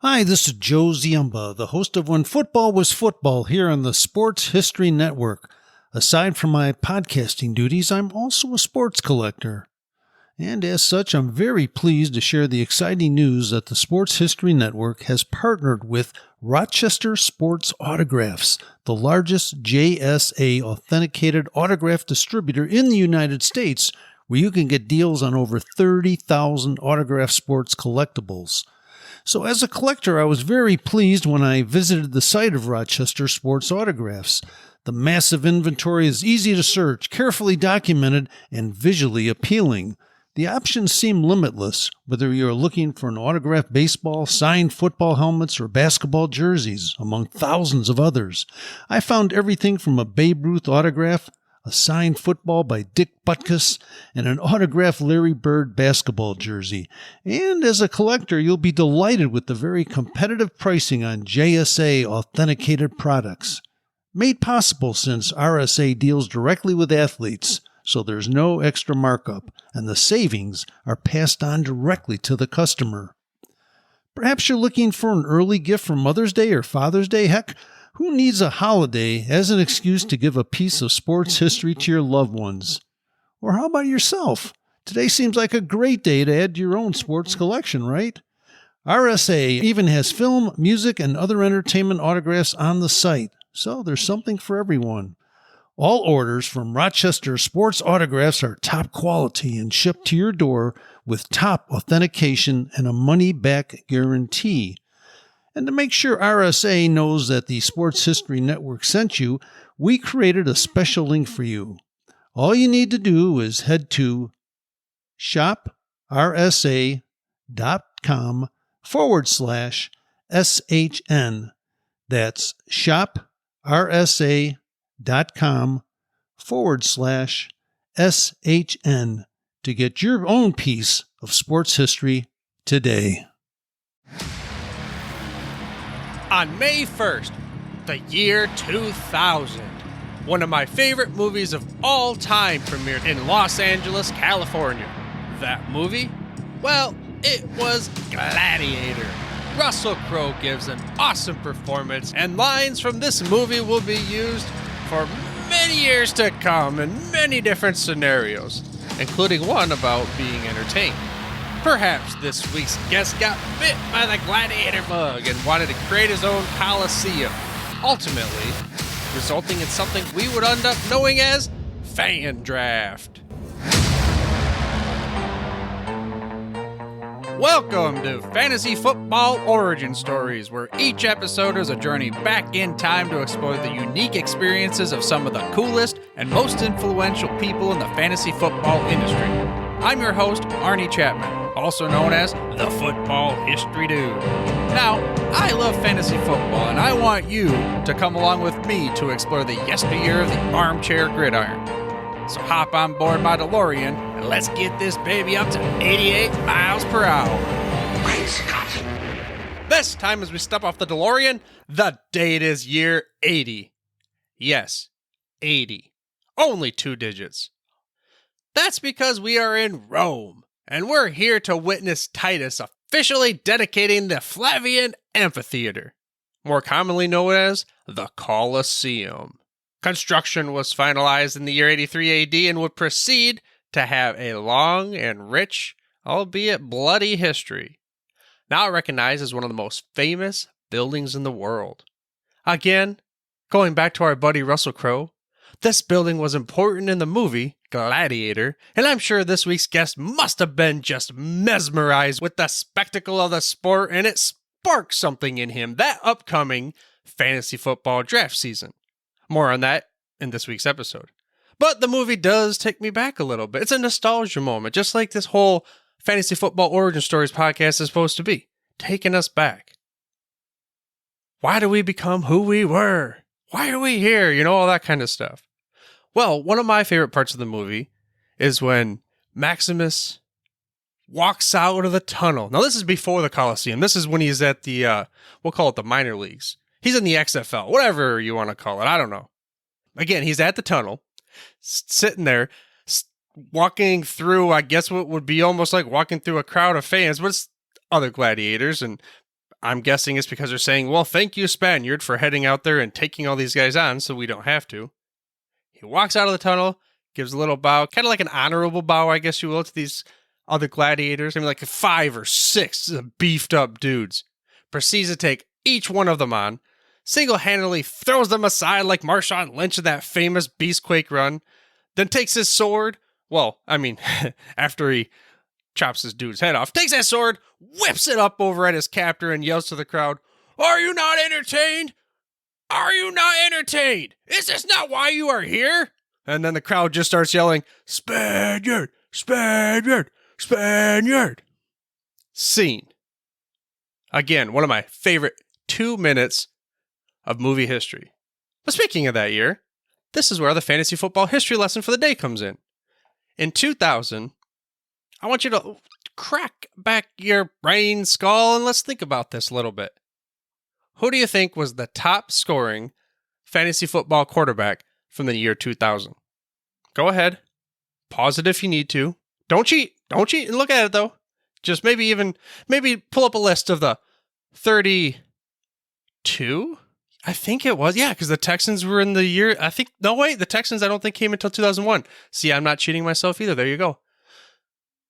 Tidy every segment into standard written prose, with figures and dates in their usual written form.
Hi, this is Joe Ziemba, the host of When Football Was Football here on the Sports History Network. Aside from my podcasting duties, I'm also a sports collector. And as such, I'm very pleased to share the exciting news that the Sports History Network has partnered with Rochester Sports Autographs, the largest JSA authenticated autograph distributor in the United States, where you can get deals on over 30,000 autograph sports collectibles. So as a collector, I was very pleased when I visited the site of Rochester Sports Autographs. The massive inventory is easy to search, carefully documented, and visually appealing. The options seem limitless, whether you're looking for an autographed baseball, signed football helmets, or basketball jerseys, among thousands of others. I found everything from a Babe Ruth autograph, a signed football by Dick Butkus, and an autographed Larry Bird basketball jersey. And as a collector, you'll be delighted with the very competitive pricing on JSA authenticated products. Made possible since RSA deals directly with athletes, so there's no extra markup, and the savings are passed on directly to the customer. Perhaps you're looking for an early gift for Mother's Day or Father's Day. Heck, who needs a holiday as an excuse to give a piece of sports history to your loved ones? Or how about yourself? Today seems like a great day to add to your own sports collection, right? RSA even has film, music, and other entertainment autographs on the site, so there's something for everyone. All orders from Rochester Sports Autographs are top quality and shipped to your door with top authentication and a money-back guarantee. And to make sure RSA knows that the Sports History Network sent you, we created a special link for you. All you need to do is head to shoprsa.com/SHN. That's shoprsa.com/SHN to get your own piece of sports history today. On May 1st, the year 2000, one of my favorite movies of all time premiered in Los Angeles, California. That movie? Well, it was Gladiator. Russell Crowe gives an awesome performance, and lines from this movie will be used for many years to come in many different scenarios, including one about being entertained. Perhaps this week's guest got bit by the gladiator bug and wanted to create his own coliseum, ultimately resulting in something we would end up knowing as Fandraft. Welcome to Fantasy Football Origin Stories, where each episode is a journey back in time to explore the unique experiences of some of the coolest and most influential people in the fantasy football industry. I'm your host, Arnie Chapman, also known as the Football History Dude. Now, I love fantasy football, and I want you to come along with me to explore the yesteryear of the armchair gridiron. So hop on board my DeLorean, and let's get this baby up to 88 miles per hour. This time as we step off the DeLorean, the date is year 80. Yes, 80. Only 2 digits. That's because we are in Rome, and we're here to witness Titus officially dedicating the Flavian Amphitheater, more commonly known as the Colosseum. Construction was finalized in the year 83 AD and would proceed to have a long and rich, albeit bloody history. Now recognized as one of the most famous buildings in the world. Again, going back to our buddy Russell Crowe, this building was important in the movie Gladiator, and I'm sure this week's guest must have been just mesmerized with the spectacle of the sport, and it sparked something in him that upcoming fantasy football draft season. More on that in this week's episode. But the movie does take me back a little bit. It's a nostalgia moment, just like this whole Fantasy Football Origin Stories podcast is supposed to be, taking us back. Why do we become who we were? Why are we here? You know, all that kind of stuff. Well, one of my favorite parts of the movie is when Maximus walks out of the tunnel. Now, this is before the Coliseum. This is when he's at the, we'll call it the minor leagues. He's in the XFL, whatever you want to call it. I don't know. Again, he's at the tunnel, sitting there, walking through, I guess what would be almost like walking through a crowd of fans, but it's other gladiators. And I'm guessing it's because they're saying, well, thank you, Spaniard, for heading out there and taking all these guys on so we don't have to. He walks out of the tunnel, gives a little bow, kind of like an honorable bow, I guess you will, to these other gladiators. I mean, like 5 or 6 beefed up dudes. Proceeds to take each one of them on, single-handedly throws them aside like Marshawn Lynch in that famous Beastquake run, then takes his sword. Well, I mean, after he chops this dude's head off, takes that sword, whips it up over at his captor, and yells to the crowd, "Are you not entertained? Are you not entertained? Is this not why you are here?" And then the crowd just starts yelling, "Spaniard! Spaniard! Spaniard!" Scene. Again, one of my favorite 2 minutes of movie history. But speaking of that year, this is where the fantasy football history lesson for the day comes in. In 2000, I want you to crack back your brain skull and let's think about this a little bit. Who do you think was the top scoring fantasy football quarterback from the year 2000? Go ahead. Pause it if you need to. Don't cheat. Don't cheat and look at it though. Just maybe pull up a list of the 32? I think it was. Yeah, because the Texans were in the year. The Texans I don't think came until 2001. See, I'm not cheating myself either. There you go.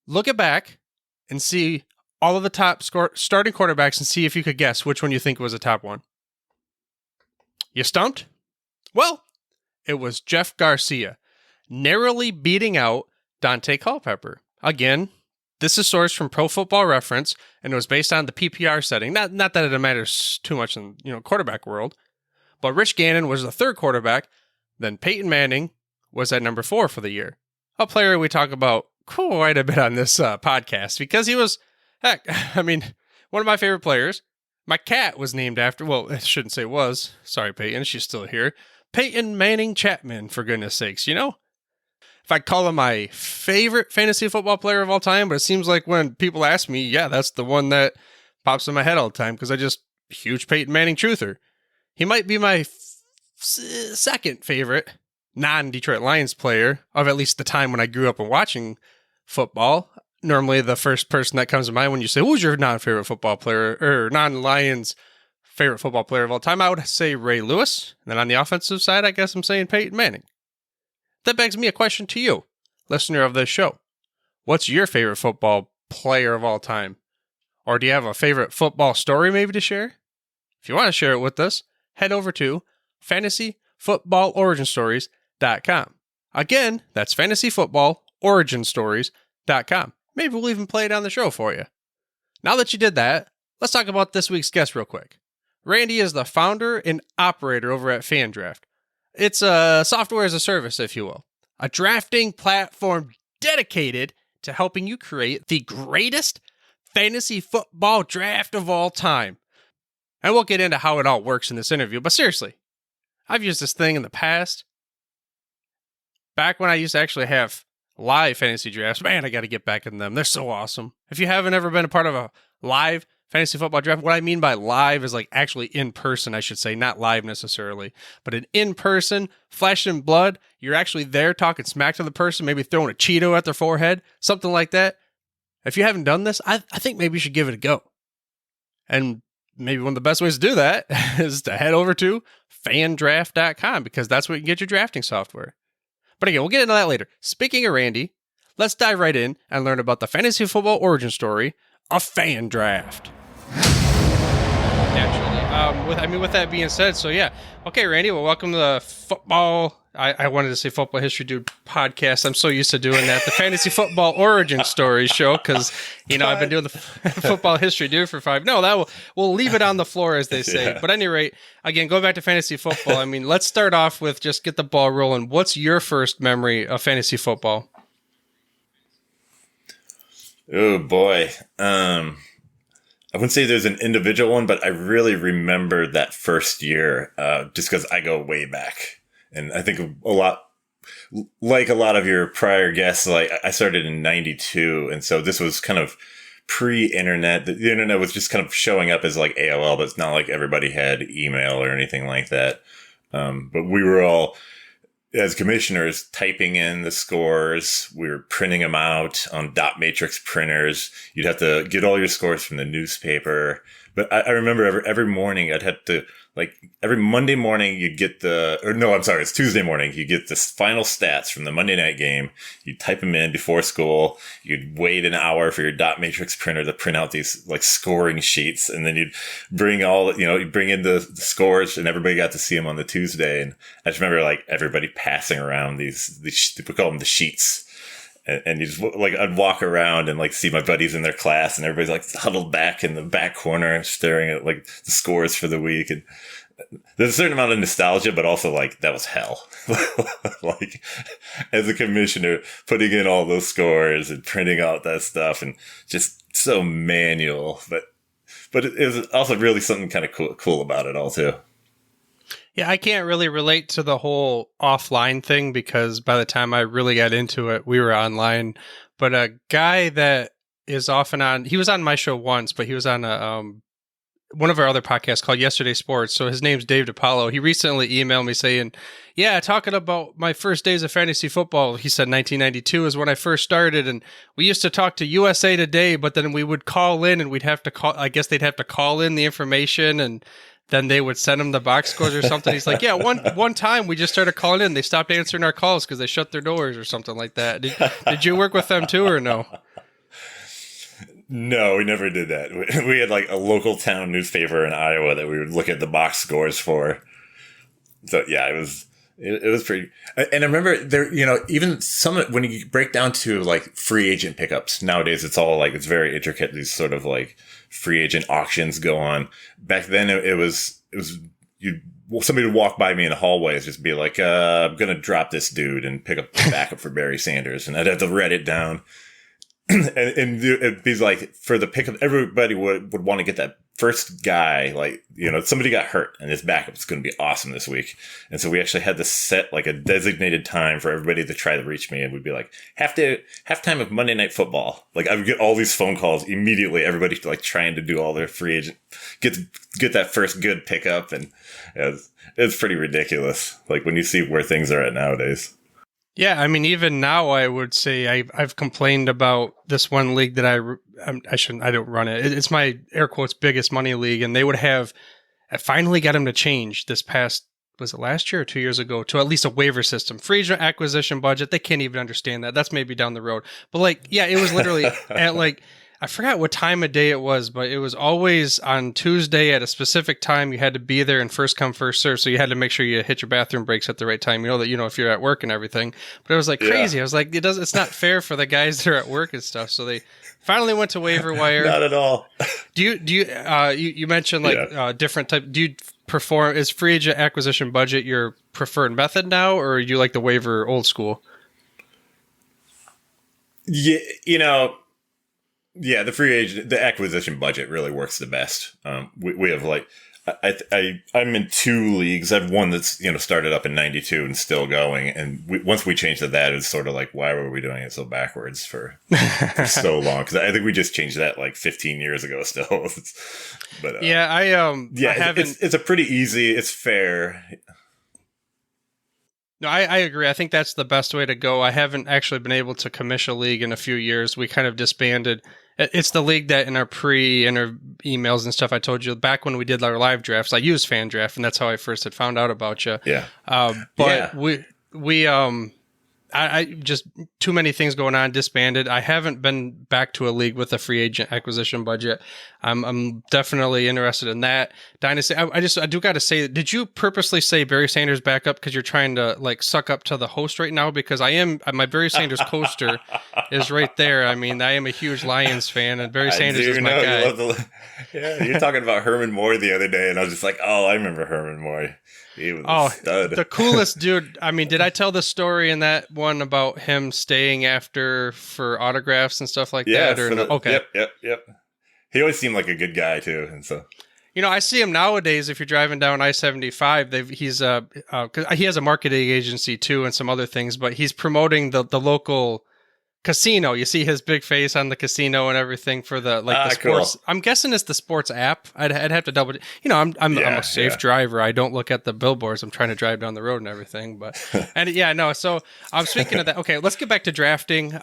Look it back and see all of the top starting quarterbacks and see if you could guess which one you think was the top one. You stumped? Well, it was Jeff Garcia, narrowly beating out Dante Culpepper. Again, this is sourced from Pro Football Reference, and it was based on the PPR setting. Not that it matters too much in quarterback world, but Rich Gannon was the third quarterback. Then Peyton Manning was at number 4 for the year. A player we talk about quite a bit on this podcast because he was, heck, I mean, one of my favorite players. My cat was named after, well, I shouldn't say was. Sorry, Peyton, she's still here. Peyton Manning Chapman, for goodness sakes, If I call him my favorite fantasy football player of all time, but it seems like when people ask me, yeah, that's the one that pops in my head all the time because I just huge Peyton Manning truther. He might be my second favorite non-Detroit Lions player of at least the time when I grew up and watching football. Normally, the first person that comes to mind when you say, who's your non-favorite football player or non-Lions favorite football player of all time, I would say Ray Lewis. And then on the offensive side, I guess I'm saying Peyton Manning. That begs me a question to you, listener of this show. What's your favorite football player of all time? Or do you have a favorite football story maybe to share? If you want to share it with us, head over to fantasyfootballoriginstories.com. Again, that's fantasyfootballoriginstories.com. Maybe we'll even play it on the show for you. Now that you did that, let's talk about this week's guest real quick. Randy is the founder and operator over at Fandraft. It's a software as a service, if you will. A drafting platform dedicated to helping you create the greatest fantasy football draft of all time. And we'll get into how it all works in this interview, but seriously, I've used this thing in the past. Back when I used to actually have live fantasy drafts, man, I got to get back in them. They're so awesome. If you haven't ever been a part of a live fantasy football draft, what I mean by live is like actually in person, I should say, not live necessarily, but an in-person, flesh and blood. You're actually there talking smack to the person, maybe throwing a Cheeto at their forehead, something like that. If you haven't done this, I think maybe you should give it a go. And maybe one of the best ways to do that is to head over to fandraft.com because that's where you can get your drafting software. But again, we'll get into that later. Speaking of Randy, let's dive right in and learn about the fantasy football origin story of Fandraft. Naturally. With that being said, so yeah. Okay, Randy, well, welcome to the football. I wanted to say Football History Dude podcast. I'm so used to doing that. The Fantasy Football Origin Story show, because, I've been doing the Football History Dude for 5. No, we'll leave it on the floor, as they say. Yeah. But at any rate, again, going back to fantasy football, let's start off with just get the ball rolling. What's your first memory of fantasy football? Oh, boy. I wouldn't say there's an individual one, but I really remember that first year just because I go way back. And I think a lot of your prior guests, like I started in 92. And so this was kind of pre-internet. The internet was just kind of showing up as like AOL, but it's not like everybody had email or anything like that. But we were all, as commissioners, typing in the scores. We were printing them out on dot matrix printers. You'd have to get all your scores from the newspaper, But I remember every morning I'd have to, like, every Monday morning you'd get it's Tuesday morning. You get the final stats from the Monday night game. You'd type them in before school. You'd wait an hour for your dot matrix printer to print out these like scoring sheets. And then you'd bring you'd bring in the scores, and everybody got to see them on the Tuesday. And I just remember like everybody passing around these we call them the sheets. And you just like, I'd walk around and like see my buddies in their class, and everybody's like huddled back in the back corner staring at like the scores for the week. And there's a certain amount of nostalgia, but also like that was hell. Like as a commissioner, putting in all those scores and printing out that stuff, and just so manual. But it was also really something kind of cool about it all too. Yeah, I can't really relate to the whole offline thing because by the time I really got into it, we were online. But a guy that is often on, he was on my show once, but he was on one of our other podcasts called Yesterday Sports. So his name's Dave DiPaolo. He recently emailed me saying, yeah, talking about my first days of fantasy football. He said 1992 is when I first started, and we used to talk to USA Today, but then we would call in and we'd have to call, I guess they'd have to call in the information, and then they would send him the box scores or something. He's like, yeah, one time we just started calling in. They stopped answering our calls because they shut their doors or something like that. Did you work with them too or no? No, we never did that. We had like a local town newspaper in Iowa that we would look at the box scores for. So yeah, it was pretty. And I remember there, even when you break down to like free agent pickups nowadays, it's all like, it's very intricate. These sort of like free agent auctions go on. Back then it was somebody would walk by me in the hallways, just be like, I'm going to drop this dude and pick up the backup for Barry Sanders. And I'd have to write it down. and it'd be like, for the pickup, everybody would want to get that first guy, like, somebody got hurt and his backup is going to be awesome this week. And so we actually had to set like a designated time for everybody to try to reach me. And we'd be like, halftime of Monday Night Football. Like I would get all these phone calls immediately. Everybody like trying to do all their free agent, get that first good pickup. And it's pretty ridiculous. Like when you see where things are at nowadays. Yeah, I mean, even now, I would say I've complained about this one league that I don't run it. It's my air quotes biggest money league, and I finally got them to change this past, was it last year or 2 years ago, to at least a waiver system. Free agent acquisition budget, they can't even understand that. That's maybe down the road. But like, yeah, it was literally at like, I forgot what time of day it was, but it was always on Tuesday at a specific time. You had to be there and first come, first serve. So you had to make sure you hit your bathroom breaks at the right time. If you're at work and everything. But it was like crazy. I was like, it's not fair for the guys that are at work and stuff. So they finally went to waiver wire. Not at all. You mentioned like different type. Do you perform, is free agent acquisition budget your preferred method now, or do you like the waiver old school? Yeah, yeah, the acquisition budget really works the best. We have like, I'm in two leagues. I have one that's, started up in 92 and still going. And once we changed to that, it's sort of like, why were we doing it so backwards for so long? Because I think we just changed that like 15 years ago still. But it's a pretty easy, it's fair. No, I agree. I think that's the best way to go. I haven't actually been able to commission a league in a few years. We kind of disbanded. It's the league that in our emails and stuff I told you back when we did our live drafts, I used Fandraft, and that's how I first had found out about you. Yeah. I just too many things going on, disbanded. I haven't been back to a league with a free agent acquisition budget. I'm definitely interested in that. Dynasty. I do got to say, did you purposely say Barry Sanders backup because you're trying to like suck up to the host right now? Because my Barry Sanders coaster is right there. I mean, I am a huge Lions fan, and Barry Sanders is my guy. You're talking about Herman Moore the other day, and I was just like, oh, I remember Herman Moore. He was a stud. The coolest dude. I mean, did I tell the story in that one about him staying after for autographs and stuff like that? Or no? Okay. Yep. He always seemed like a good guy too, and so. I see him nowadays. If you're driving down I-75, he's he has a marketing agency too and some other things, but he's promoting the local casino. You see his big face on the casino and everything for the sports. Cool. I'm guessing it's the sports app. I'd have to double. I'm a safe driver. I don't look at the billboards. I'm trying to drive down the road and everything. But So I'm speaking of that. Okay, let's get back to drafting.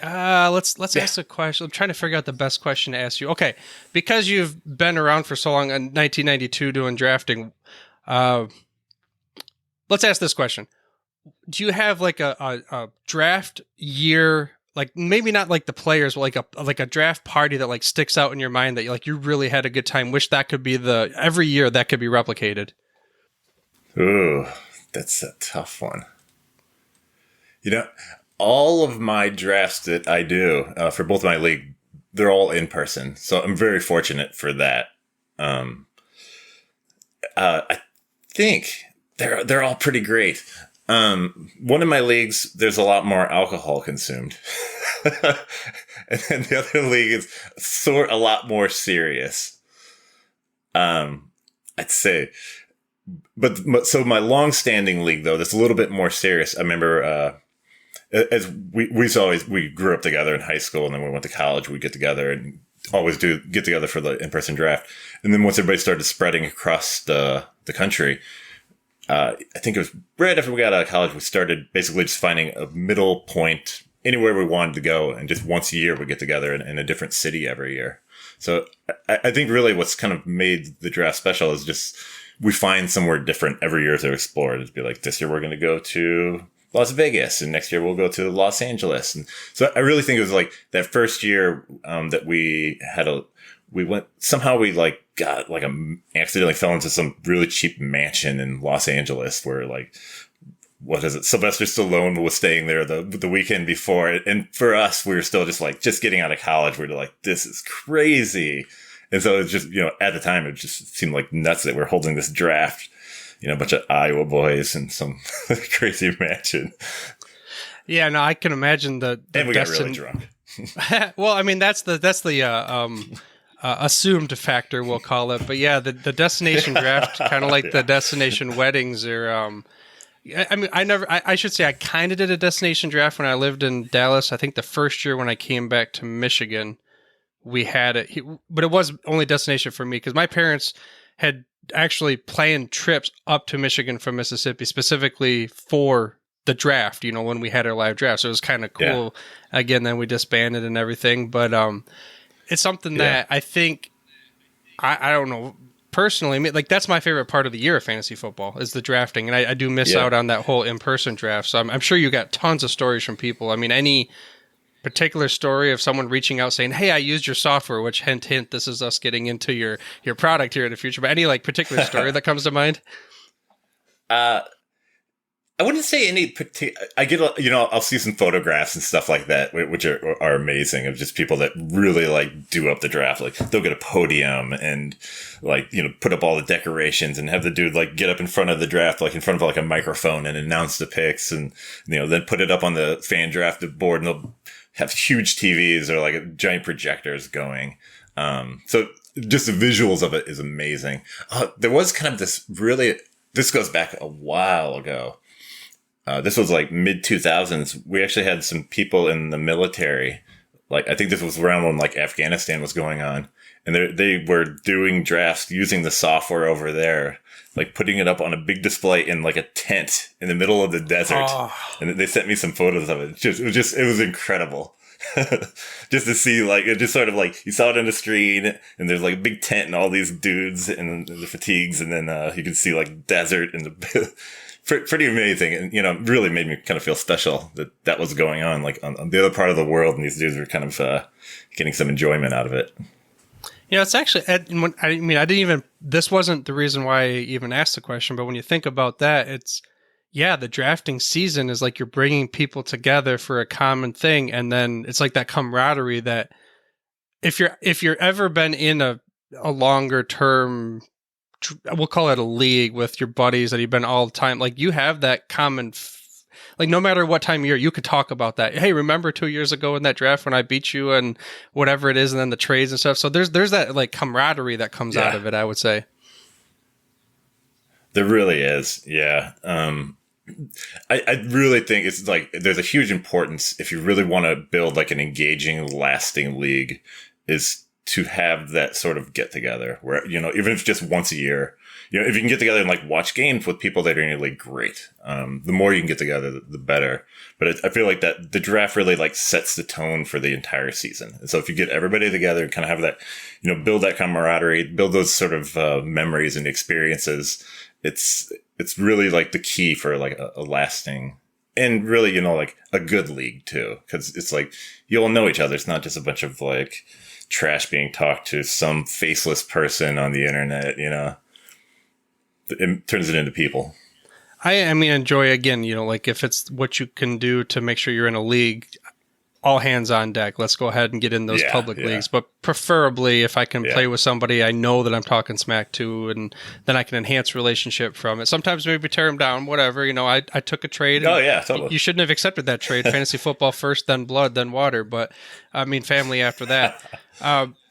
Let's ask a question. I'm trying to figure out the best question to ask you. Okay, because you've been around for so long in 1992 doing drafting, let's ask this question. Do you have like a draft year, like maybe not like the players, but like a draft party that like sticks out in your mind that you really had a good time? Wish that could be every year that could be replicated. Ooh, that's a tough one. All of my drafts that I do for both my league, they're all in person. So I'm very fortunate for that. I think they're all pretty great. One of my leagues, there's a lot more alcohol consumed. And then the other league is a lot more serious. I'd say. But so my long-standing league, though, that's a little bit more serious. I remember as we grew up together in high school, and then we went to college. We'd get together and always get together for the in-person draft. And then once everybody started spreading across the country, I think it was right after we got out of college, we started basically just finding a middle point anywhere we wanted to go, and just once a year we get together in a different city every year. So I think really what's kind of made the draft special is just we find somewhere different every year to explore. It'd be like, this year we're going to go to Las Vegas, and next year we'll go to Los Angeles. And so I really think it was like that first year that we accidentally fell into some really cheap mansion in Los Angeles where what is it? Sylvester Stallone was staying there the weekend before. And for us, we were still just getting out of college. We were like, this is crazy. And so it's just, at the time, it just seemed like nuts that we're holding this draft, a bunch of Iowa boys in some crazy mansion. Yeah, no, I can imagine and we got really drunk. Well, I mean, that's the assumed factor, we'll call it. But yeah, the destination draft, kind of like the destination weddings are, I mean, I should say I kind of did a destination draft when I lived in Dallas. I think the first year when I came back to Michigan, we had it, but it was only destination for me because my parents had actually planned trips up to Michigan from Mississippi specifically for the draft, when we had our live draft. So it was kind of cool. Yeah. Again, then we disbanded and everything, but it's something that I think, I don't know, personally, like that's my favorite part of the year of fantasy football is the drafting. And I do miss out on that whole in-person draft. So I'm sure you got tons of stories from people. I mean, any particular story of someone reaching out saying, hey, I used your software, which hint, this is us getting into your product here in the future. But any particular story that comes to mind? I wouldn't say any particular. I get, I'll see some photographs and stuff like that, which are amazing, of just people that really do up the draft. Like they'll get a podium and put up all the decorations and have the dude get up in front of the draft, in front of a microphone and announce the picks, and then put it up on the Fandraft board, and they'll have huge TVs or giant projectors going. So just the visuals of it is amazing. There was kind of this goes back a while ago. This was mid 2000s. We actually had some people in the military. I think this was around when Afghanistan was going on, and they were doing drafts using the software over there, putting it up on a big display in a tent in the middle of the desert. Oh. And they sent me some photos of it. It was incredible. Just to see, it just sort of you saw it on the screen, and there's a big tent and all these dudes and the fatigues, and then you can see desert and the pretty amazing, and really made me kind of feel special that was going on on the other part of the world, and these dudes were kind of getting some enjoyment out of it. It's actually, this wasn't the reason why I even asked the question, but when you think about that, it's the drafting season is you're bringing people together for a common thing, and then it's that camaraderie that if you're ever been in a longer term, we'll call it a league with your buddies that you've been all the time, you have that common, no matter what time of year, you could talk about that. Hey, remember 2 years ago in that draft when I beat you and whatever it is, and then the trades and stuff. So there's that camaraderie that comes out of it, I would say. There really is. Yeah. I really think it's there's a huge importance if you really want to build an engaging, lasting league, is to have that sort of get together where, you know, even if it's just once a year, you know, if you can get together and like watch games with people that are in your league, great. The more you can get together, the better. But I feel like that the draft really like sets the tone for the entire season. And so if you get everybody together and kind of have that, you know, build that camaraderie, build those sort of memories and experiences, it's really like the key for like a lasting and really, you know, like a good league too. Cause it's like, you all know each other. It's not just a bunch of like trash being talked to some faceless person on the internet, you know. It turns it into people. I mean, enjoy again, you know, like if it's what you can do to make sure you're in a league, all hands on deck. Let's go ahead and get in those public leagues. But preferably if I can play with somebody I know that I'm talking smack to, and then I can enhance relationship from it. Sometimes maybe tear them down, whatever. You know, I took a trade. Oh, yeah, totally. You shouldn't have accepted that trade. Fantasy football first, then blood, then water. But I mean, family after that.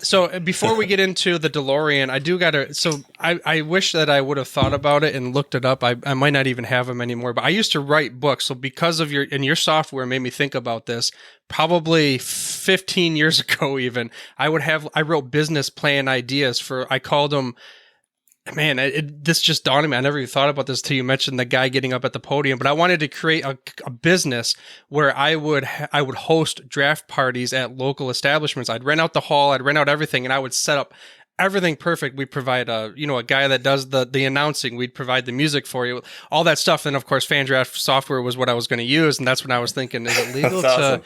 So before we get into the DeLorean, I do gotta. So I wish that I would have thought about it and looked it up. I might not even have them anymore. But I used to write books. So because of your software made me think about this. Probably 15 years ago, even I wrote business plan ideas I called them. Man, this just dawned on me. I never even thought about this till you mentioned the guy getting up at the podium. But I wanted to create a business where I would host draft parties at local establishments. I'd rent out the hall, I'd rent out everything, and I would set up everything perfect. We'd provide a guy that does the announcing. We'd provide the music for you, all that stuff. And of course, Fandraft software was what I was going to use, and that's when I was thinking, is it legal That's to? awesome.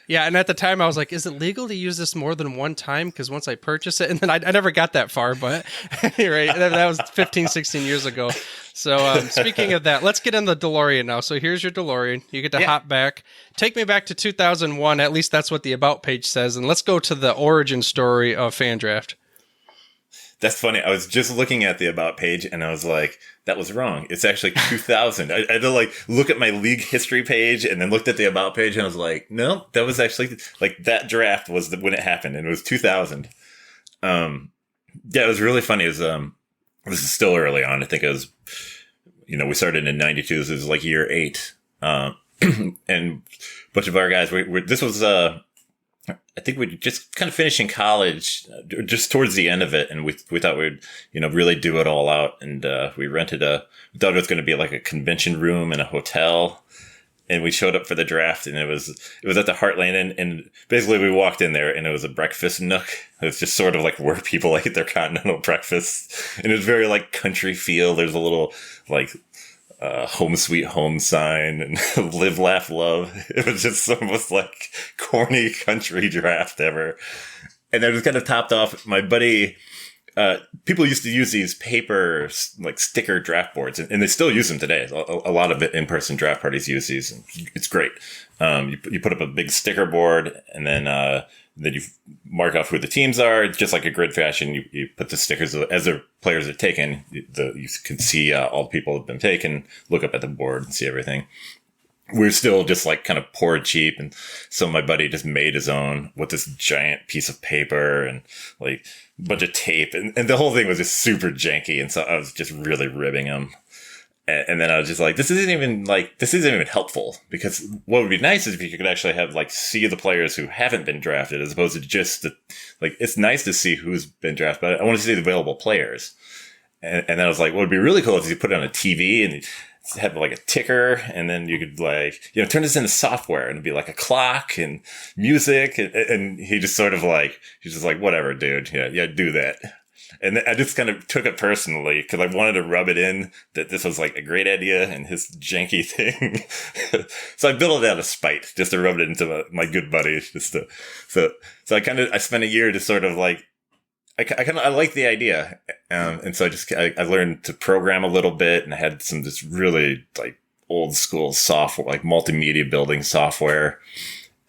Yeah, and at the time I was like, is it legal to use this more than one time? Because once I purchase it, and then I never got that far, but right, that was 15, 16 years ago. So speaking of that, let's get in the DeLorean now. So here's your DeLorean. You get to hop back. Take me back to 2001. At least that's what the About page says. And let's go to the origin story of Fandraft. That's funny. I was just looking at the About page and I was like, that was wrong. It's actually 2000. I had to like look at my league history page and then looked at the About page and I was like, no, that was actually like that draft was when it happened and it was 2000. Yeah, it was really funny. This is still early on. I think it was, you know, we started in 92. This was like year 8. And a bunch of our guys, this was, I think we just kind of finishing college, just towards the end of it, and we thought we'd, you know, really do it all out, and we thought it was going to be like a convention room in a hotel, and we showed up for the draft, and it was at the Heartland, and basically we walked in there, and it was a breakfast nook. It was just sort of like where people ate their continental breakfast, and it was very like country feel. There's a little like home sweet home sign and live, laugh, love. It was just the most like corny country draft ever. And then it was kind of topped off. My buddy, people used to use these paper like sticker draft boards and they still use them today. A lot of in-person draft parties use these. And it's great. You put up a big sticker board and then you mark off who the teams are. It's just like a grid fashion. You put the stickers as the players are taken. You can see all the people have been taken. Look up at the board and see everything. We're still just like kind of poor cheap, and so my buddy just made his own with this giant piece of paper and like a bunch of tape, and the whole thing was just super janky. And so I was just really ribbing him. And then I was just like, this isn't even helpful, because what would be nice is if you could actually have like see the players who haven't been drafted as opposed to just it's nice to see who's been drafted, but I want to see the available players. And then I was like, what would be really cool is you put it on a TV and have like a ticker, and then you could like, you know, turn this into software and it'd be like a clock and music. And he just sort of like, he's just like, whatever, dude. Yeah, do that. And I just kind of took it personally because I wanted to rub it in that this was like a great idea and his janky thing. So I built it out of spite just to rub it into my good buddies. So I spent a year just sort of like, I like the idea. And so I learned to program a little bit, and I had some just really like old school software, like multimedia building software.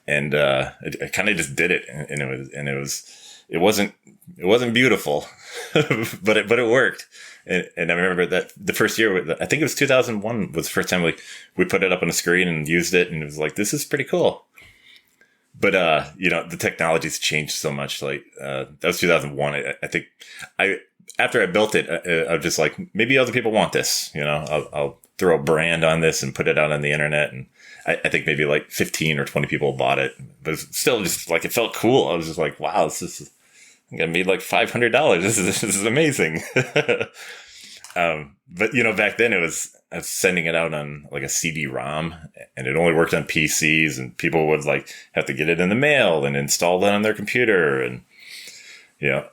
And I kind of just did it, and it wasn't beautiful, but it worked. And I remember that the first year, I think it was 2001 was the first time we put it up on the screen and used it, and it was like, this is pretty cool. But, you know, the technology's changed so much. Like, that was 2001. I think after I built it, I was just like, maybe other people want this, you know, I'll throw a brand on this and put it out on the internet. And I think maybe like 15 or 20 people bought it, but it's still just like, it felt cool. I was just like, wow, this I made like $500. This is amazing. But back then I was sending it out on like a CD-ROM, and it only worked on PCs, and people would like have to get it in the mail and install that on their computer. And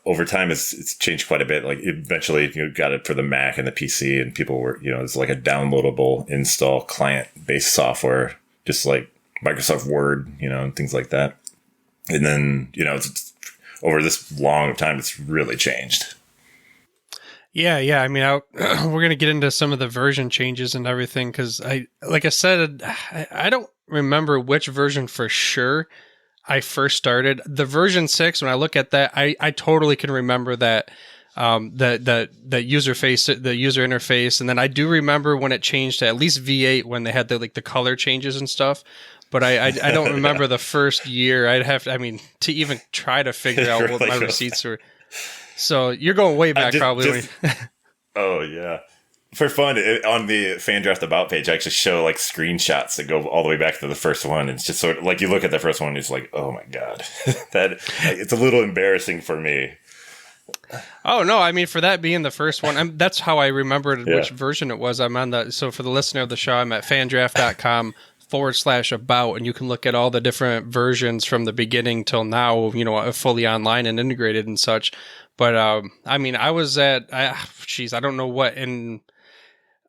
over time it's changed quite a bit. Like eventually got it for the Mac and the PC, and people were it's like a downloadable install client-based software, just like Microsoft Word, and things like that. And then it's over this long time, it's really changed. Yeah. I mean, we're gonna get into some of the version changes and everything because like I said, I don't remember which version for sure I first started. The version 6, when I look at that, I totally can remember that the user interface, and then I do remember when it changed to at least V8 when they had the color changes and stuff. But I don't remember the first year. I'd have to even try to figure out what my receipts were. So you're going way back, probably. Oh yeah. For fun, on the Fandraft About page, I actually show like screenshots that go all the way back to the first one. It's just sort of like you look at the first one, and it's like, oh my god, it's a little embarrassing for me. Oh no, I mean, for that being the first one, that's how I remembered which version it was. I'm on that. So for the listener of the show, I'm at fandraft.com/about, and you can look at all the different versions from the beginning till now, fully online and integrated and such. But I was at, I don't know what in.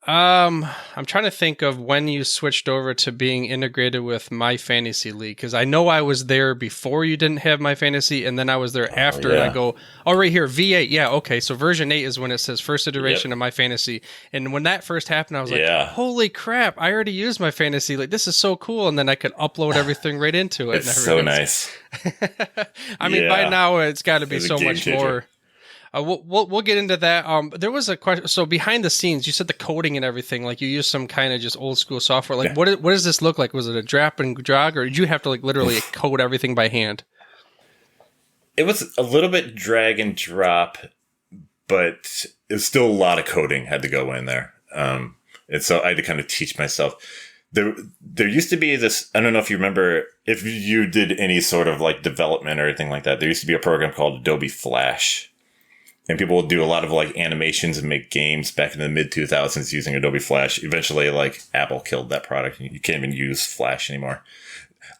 I'm trying to think of when you switched over to being integrated with My Fantasy League, because I know I was there before you didn't have My Fantasy, and then I was there after, and I go, right here, V8, yeah, okay, so version 8 is when it says first iteration of My Fantasy, and when that first happened, I was like, holy crap, I already used My Fantasy, like, this is so cool, and then I could upload everything right into it. It's so nice. By now, it's got to be so much more. We'll get into that. There was a question. So behind the scenes, you said the coding and everything, like you used some kind of just old school software. Like what does this look like? Was it a drag and drag, or did you have to like literally code everything by hand? It was a little bit drag and drop, but it was still a lot of coding had to go in there. And so I had to kind of teach myself. There used to be this, I don't know if you remember, if you did any sort of like development or anything like that, there used to be a program called Adobe Flash. And people would do a lot of like animations and make games back in the mid 2000s using Adobe Flash. Eventually, like Apple killed that product. You can't even use Flash anymore.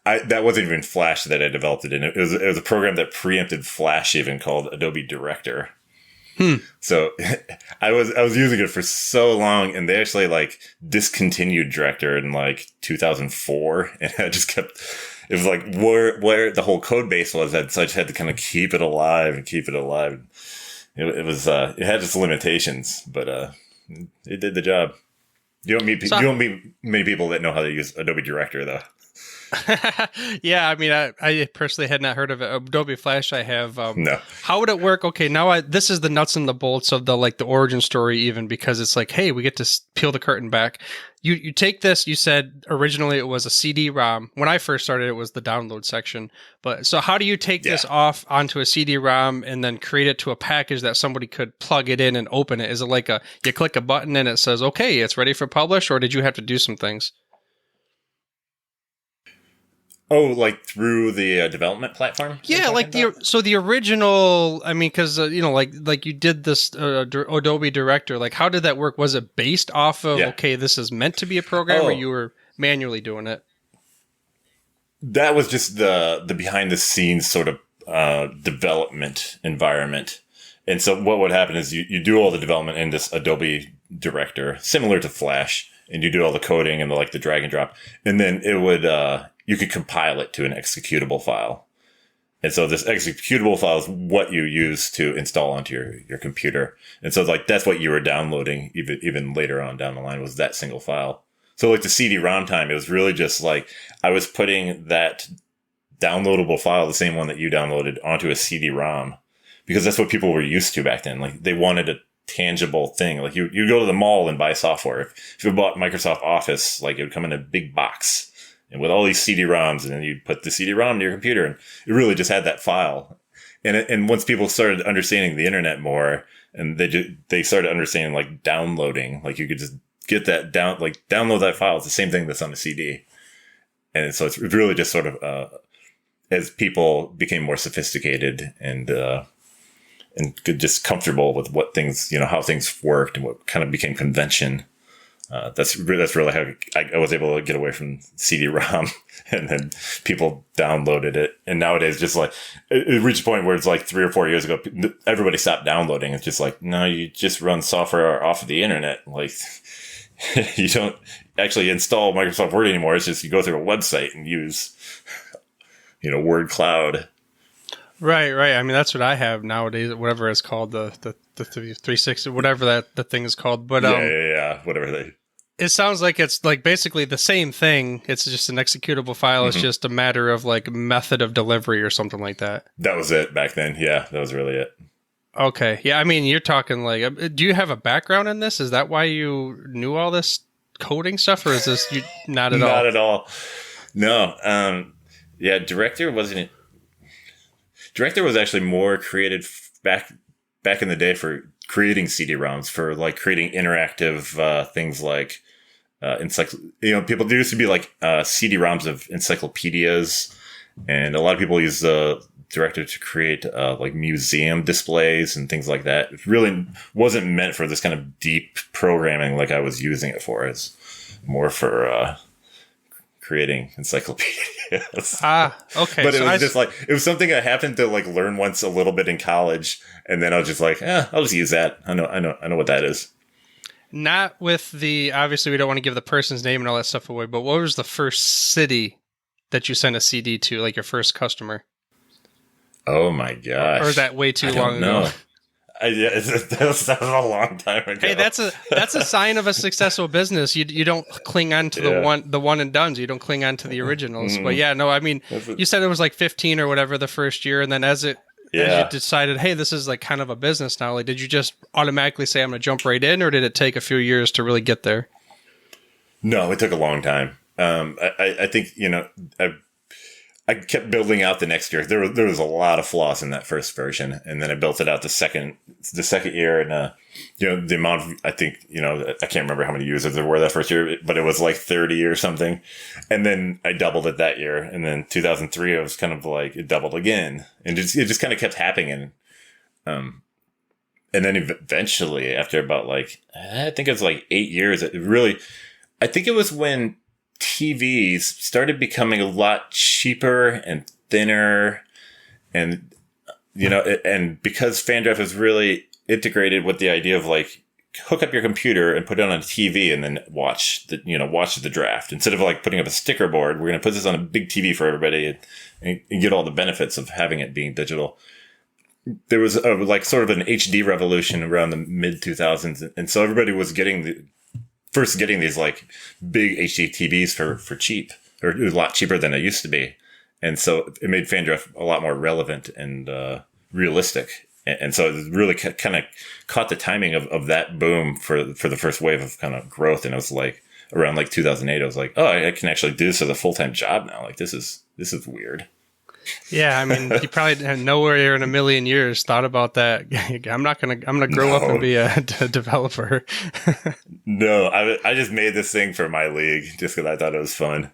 That wasn't even Flash that I developed it in. It was a program that preempted Flash, even called Adobe Director. So I was using it for so long, and they actually like discontinued Director in like 2004, and I just kept. It was like where the whole code base was, so I just had to kind of keep it alive. It was it had its limitations, but it did the job. You don't meet many people that know how to use Adobe Director, though. Yeah, I mean, I personally had not heard of it. Adobe Flash, I have. No. How would it work? Okay, now this is the nuts and the bolts of the origin story, even, because it's like, hey, we get to peel the curtain back. You take this. You said originally it was a CD-ROM. When I first started, it was the download section. But so how do you take this off onto a CD-ROM and then create it to a package that somebody could plug it in and open it? Is it like you click a button and it says, okay, it's ready for publish, or did you have to do some things? Oh, like through the development platform? Yeah, like the original. I mean, because like you did this Adobe Director. Like, how did that work? Was it based off of okay, this is meant to be a program, or you were manually doing it? That was just the behind the scenes sort of development environment. And so what would happen is you do all the development in this Adobe Director, similar to Flash, and you do all the coding and the drag and drop, and then it would. You could compile it to an executable file. And so this executable file is what you use to install onto your computer. And so that's what you were downloading even later on down the line was that single file. So like the CD-ROM time, it was really just like I was putting that downloadable file, the same one that you downloaded, onto a CD-ROM because that's what people were used to back then. Like they wanted a tangible thing. Like you go to the mall and buy software. If you bought Microsoft Office, like it would come in a big box. And with all these CD-ROMs, and then you put the CD-ROM to your computer, and it really just had that file. And once people started understanding the internet more, and they started understanding like downloading, like you could just get that download that file. It's the same thing that's on a CD. And so it's really just sort of as people became more sophisticated and and just comfortable with what things, how things worked and what kind of became convention. That's really how I was able to get away from CD-ROM, and then people downloaded it. And nowadays, just like it reached a point where it's like 3 or 4 years ago, everybody stopped downloading. It's just like, no, you just run software off of the internet. Like you don't actually install Microsoft Word anymore. It's just you go through a website and use, Word Cloud. Right. I mean, that's what I have nowadays. Whatever it's called, the 360, whatever that thing is called. But yeah, whatever it sounds like it's like basically the same thing. It's just an executable file. It's just a matter of like method of delivery or something like that. That was it back then. Yeah, that was really it. Okay. Yeah. I mean, you're talking like, do you have a background in this? Is that why you knew all this coding stuff, or is this not at all? Not at all. No. Yeah. Director was actually more created back in the day for creating CD-ROMs, for like creating interactive things like people, there used to be like CD-ROMs of encyclopedias, and a lot of people use the Director to create like museum displays and things like that. It really wasn't meant for this kind of deep programming like I was using it for. It's more for creating encyclopedias. Okay. But it was just like, it was something I happened to like learn once a little bit in college, and then I was just like, I'll just use that. I know what that is. Not with obviously we don't want to give the person's name and all that stuff away, but what was the first city that you sent a CD to, like your first customer? Oh my gosh. Or is that way too long ago? That was a long time ago. Hey, that's a sign of a successful business. You don't cling on to the one and dones. You don't cling on to the originals. But yeah, no, I mean, you said it was like 15 or whatever the first year, and then as you decided, hey, this is like kind of a business now. Like, did you just automatically say I'm going to jump right in, or did it take a few years to really get there? No, it took a long time. I think I kept building out the next year. There was a lot of flaws in that first version, and then I built it out the second year, and the amount of, I think, I can't remember how many users there were that first year, but it was like 30 or something, and then I doubled it that year, and then 2003 it was kind of like it doubled again, and it just kind of kept happening, and then eventually after about like, I think it was like 8 years, I think it was when TVs started becoming a lot cheaper and thinner, and and because Fandraft was really integrated with the idea of like, hook up your computer and put it on a TV and then watch the draft, instead of like putting up a sticker board. We're going to put this on a big TV for everybody and get all the benefits of having it being digital. There was like sort of an HD revolution around the mid 2000s, and so everybody was getting these like big HD TVs for cheap, or a lot cheaper than it used to be. And so it made Fandraft a lot more relevant and realistic. And so it really kind of caught the timing of that boom for the first wave of kind of growth. And it was like around like 2008, I was like, oh, I can actually do this as a full-time job now. Like this is weird. Yeah, I mean, you probably had nowhere in a million years thought about that. I'm gonna grow up and be a developer. No, I just made this thing for my league just because I thought it was fun.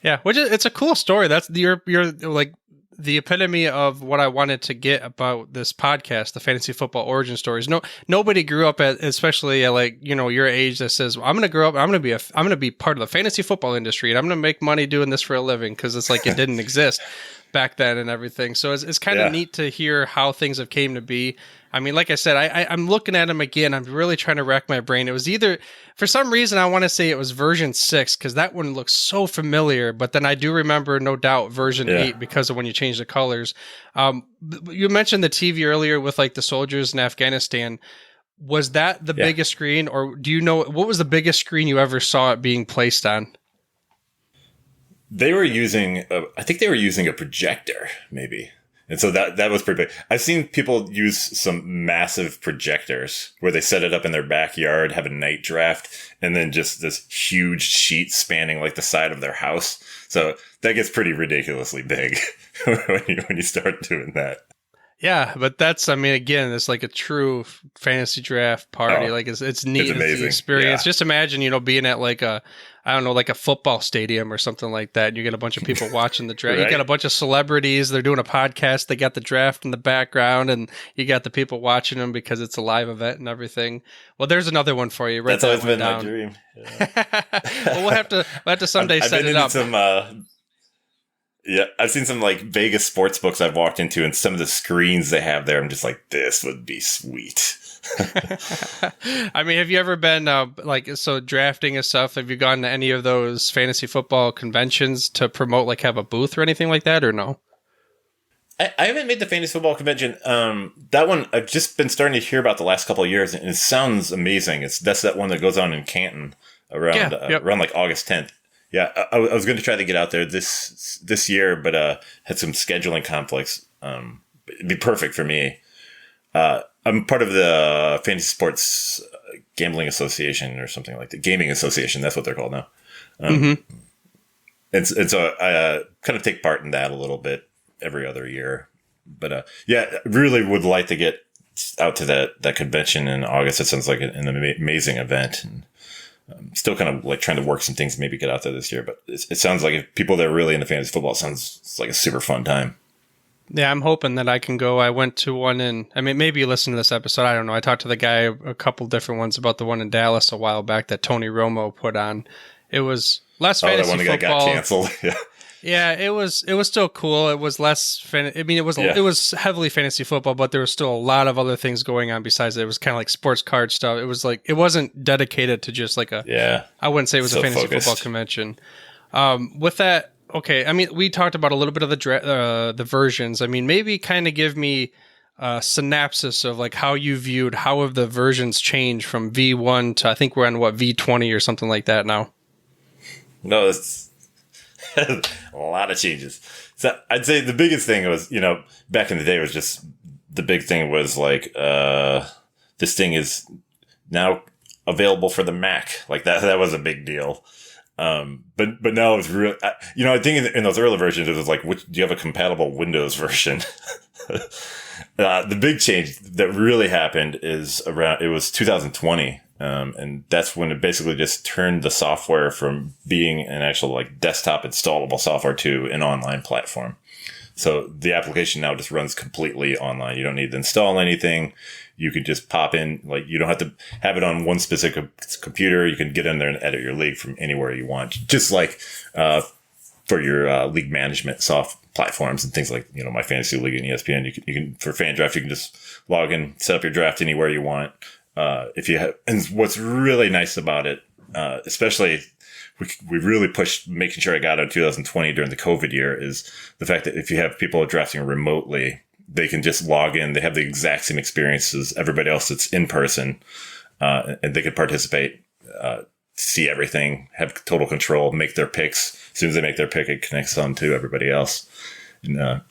Yeah, it's a cool story. That's you're like the epitome of what I wanted to get about this podcast, the fantasy football origin stories. Nobody grew up at, especially at like, your age, that says, well, I'm going to grow up, I'm going to be part of the fantasy football industry, and I'm going to make money doing this for a living, because it's like it didn't exist back then and everything. So it's kind of neat to hear how things have came to be. I mean, like I said, I'm looking at them again. I'm really trying to rack my brain. It was either, for some reason, I want to say it was version 6, because that one looks so familiar. But then I do remember, no doubt, version 8, because of when you change the colors. You mentioned the TV earlier with like the soldiers in Afghanistan. Was that the biggest screen, or do you know what was the biggest screen you ever saw it being placed on? They were using, I think they were using a projector, maybe. And so that was pretty big. I've seen people use some massive projectors where they set it up in their backyard, have a night draft, and then just this huge sheet spanning like the side of their house. So that gets pretty ridiculously big when you start doing that. Yeah, but that's, I mean, again, it's like a true fantasy draft party. Oh, Like it's neat. It's amazing. the experience. Yeah. Just imagine, being at like I don't know, like a football stadium or something like that. And you get a bunch of people watching the draft. Right. You got a bunch of celebrities. They're doing a podcast. They got the draft in the background, and you got the people watching them because it's a live event and everything. Well, there's another one for you. That's always been my dream. Yeah. Well, we'll have to someday set it up. Yeah, I've seen some like Vegas sports books I've walked into, and some of the screens they have there, I'm just like, this would be sweet. I mean, have you ever been drafting and stuff? Have you gone to any of those fantasy football conventions to promote, like have a booth or anything like that, or no? I haven't made the fantasy football convention. That one I've just been starting to hear about the last couple of years, and it sounds amazing. That's that one that goes on in Canton around around like August 10th. Yeah, I was going to try to get out there this year, but had some scheduling conflicts. It'd be perfect for me. I'm part of the Fantasy Sports Gambling Association or something like that. Gaming Association, that's what they're called now. And so I kind of take part in that a little bit every other year. But yeah, I really would like to get out to that convention in August. It sounds like an amazing event. And I'm still kind of like trying to work some things, maybe get out there this year. But it sounds like if people that are really into fantasy football, it sounds like a super fun time. Yeah, I'm hoping that I can go. I went to one maybe you listened to this episode. I don't know. I talked to the guy a couple different ones about the one in Dallas a while back that Tony Romo put on. It was less fantasy that one football. Got canceled. Yeah. Yeah, it was still cool. It was less it was heavily fantasy football, but there was still a lot of other things going on besides it. It was kind of like sports card stuff. It was like it wasn't dedicated to just like I wouldn't say it was a fantasy football convention. With that, okay, I mean, we talked about a little bit of the versions. I mean, maybe kind of give me a synopsis of like how have the versions changed from V1 to I think we're on V20 or something like that now. No, it's a lot of changes. So I'd say the biggest thing was, back in the day was just the big thing was like, this thing is now available for the Mac. Like that was a big deal. But now it's real. I think in those early versions, it was like, do you have a compatible Windows version? The big change that really happened is it was 2020. And that's when it basically just turned the software from being an actual like desktop installable software to an online platform. So the application now just runs completely online. You don't need to install anything. You can just pop in, like you don't have to have it on one specific computer. You can get in there and edit your league from anywhere you want. Just like, for your league management soft platforms and things like, My Fantasy League and ESPN, you can for Fandraft, you can just log in, set up your draft anywhere you want. And what's really nice about it, especially we really pushed making sure I got out in 2020 during the COVID year, is the fact that if you have people drafting remotely, they can just log in. They have the exact same experience as everybody else that's in person, and they can participate, see everything, have total control, make their picks. As soon as they make their pick, it connects on to everybody else. And,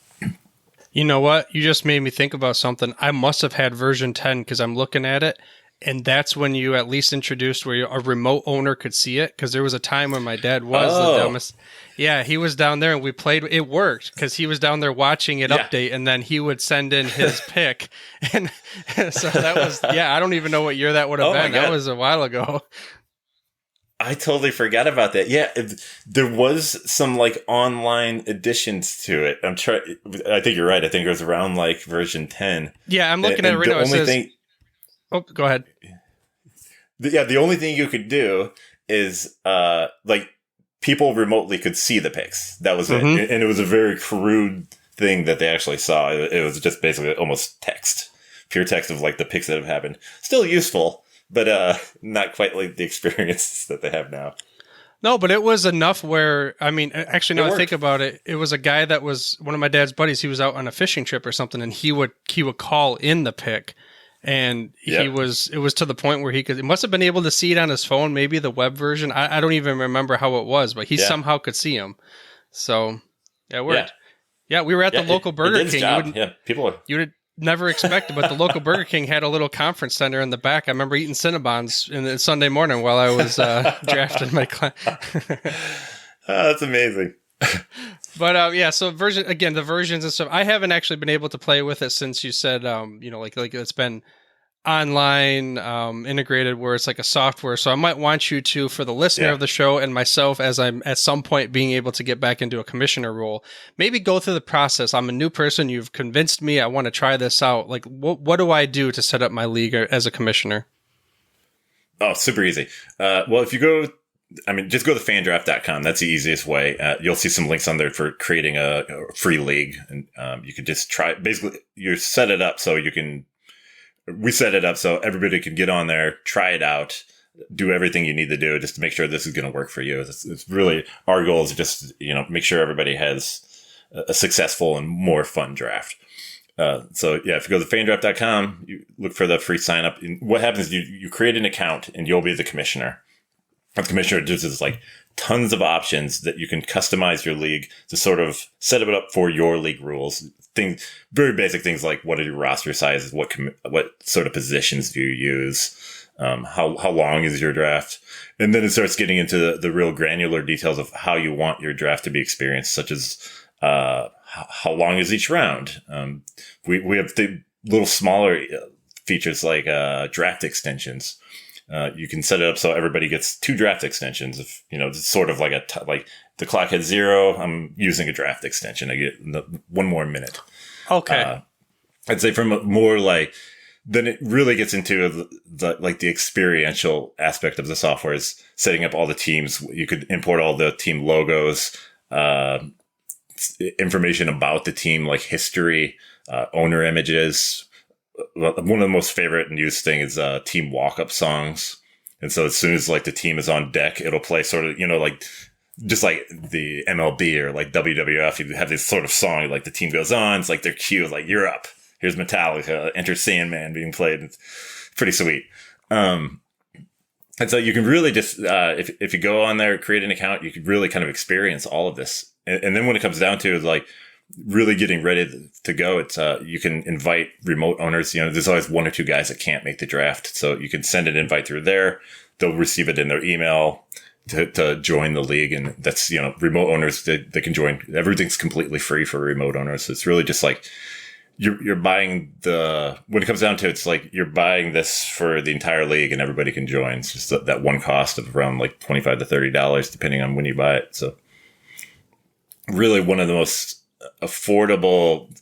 you know what? You just made me think about something. I must have had version 10 because I'm looking at it. And that's when you at least introduced where a remote owner could see it. Because there was a time when my dad was the dumbest. Yeah, he was down there and we played. It worked because he was down there watching it update. And then he would send in his pick. And so that was, I don't even know what year that would have been. That was a while ago. I totally forgot about that. Yeah, there was some like online additions to it. I think you're right. I think it was around like version 10. Yeah, I'm looking at it right now. It says, go ahead. The only thing you could do is like people remotely could see the picks. That was it. And it was a very crude thing that they actually saw. It was just basically almost pure text of like the picks that have happened. Still useful. But not quite like the experience that they have now. No, but it was enough where, I mean, actually, now I think about it, it was a guy that was one of my dad's buddies. He was out on a fishing trip or something, and he would call in the pick. And it was to the point where he must have been able to see it on his phone, maybe the web version. I don't even remember how it was, but he somehow could see him. So, it worked. Yeah, we were at the local Burger King. You would never expected, but the local Burger King had a little conference center in the back. I remember eating Cinnabons in the Sunday morning while I was drafting my class. That's amazing. But yeah, so the versions and stuff. I haven't actually been able to play with it since you said, like it's been online integrated where it's like a software. So I might want you to, for the listener of the show and myself, as I'm at some point being able to get back into a commissioner role, maybe go through the process. I'm a new person. You've convinced me. I want to try this out. Like, what do I do to set up my league as a commissioner? Oh, super easy. Well, if you go, just go to fandraft.com. That's the easiest way. You'll see some links on there for creating a free league. And you can just try, basically, you set it up so we set it up so everybody can get on there, try it out, do everything you need to do just to make sure this is going to work for you. It's really, our goal is just, make sure everybody has a successful and more fun draft. So yeah, if you go to fandraft.com, you look for the free sign up. And what happens is you create an account and you'll be the commissioner. The commissioner just like tons of options that you can customize your league to sort of set it up for your league rules. Very basic things like what are your roster sizes, what sort of positions do you use, how long is your draft, and then it starts getting into the real granular details of how you want your draft to be experienced, such as how long is each round. We have the little smaller features like draft extensions. You can set it up so everybody gets 2 draft extensions. If it's sort of like like the clock hits 0, I'm using a draft extension. I get 1 more minute. Okay. I'd say from more like, then it really gets into the experiential aspect of the software is setting up all the teams. You could import all the team logos, information about the team, like history, owner images. One of the most favorite and used thing is team walk-up songs. And so as soon as like the team is on deck, it'll play sort of, like just like the MLB or like WWF, you have this sort of song, like the team goes on, it's like their cue, like you're up. Here's Metallica, Enter Sandman being played. It's pretty sweet. And so you can really just, if you go on there, create an account, you can really kind of experience all of this. And then when it comes down to like really getting ready to go, it's you can invite remote owners. There's always 1 or 2 guys that can't make the draft, so you can send an invite through there. They'll receive it in their email to join the league, and that's remote owners they can join. Everything's completely free for remote owners. So it's really just like you're buying when it comes down to it, it's like you're buying this for the entire league, and everybody can join. It's just that one cost of around like $25 to $30 depending on when you buy it. So really one of the most affordable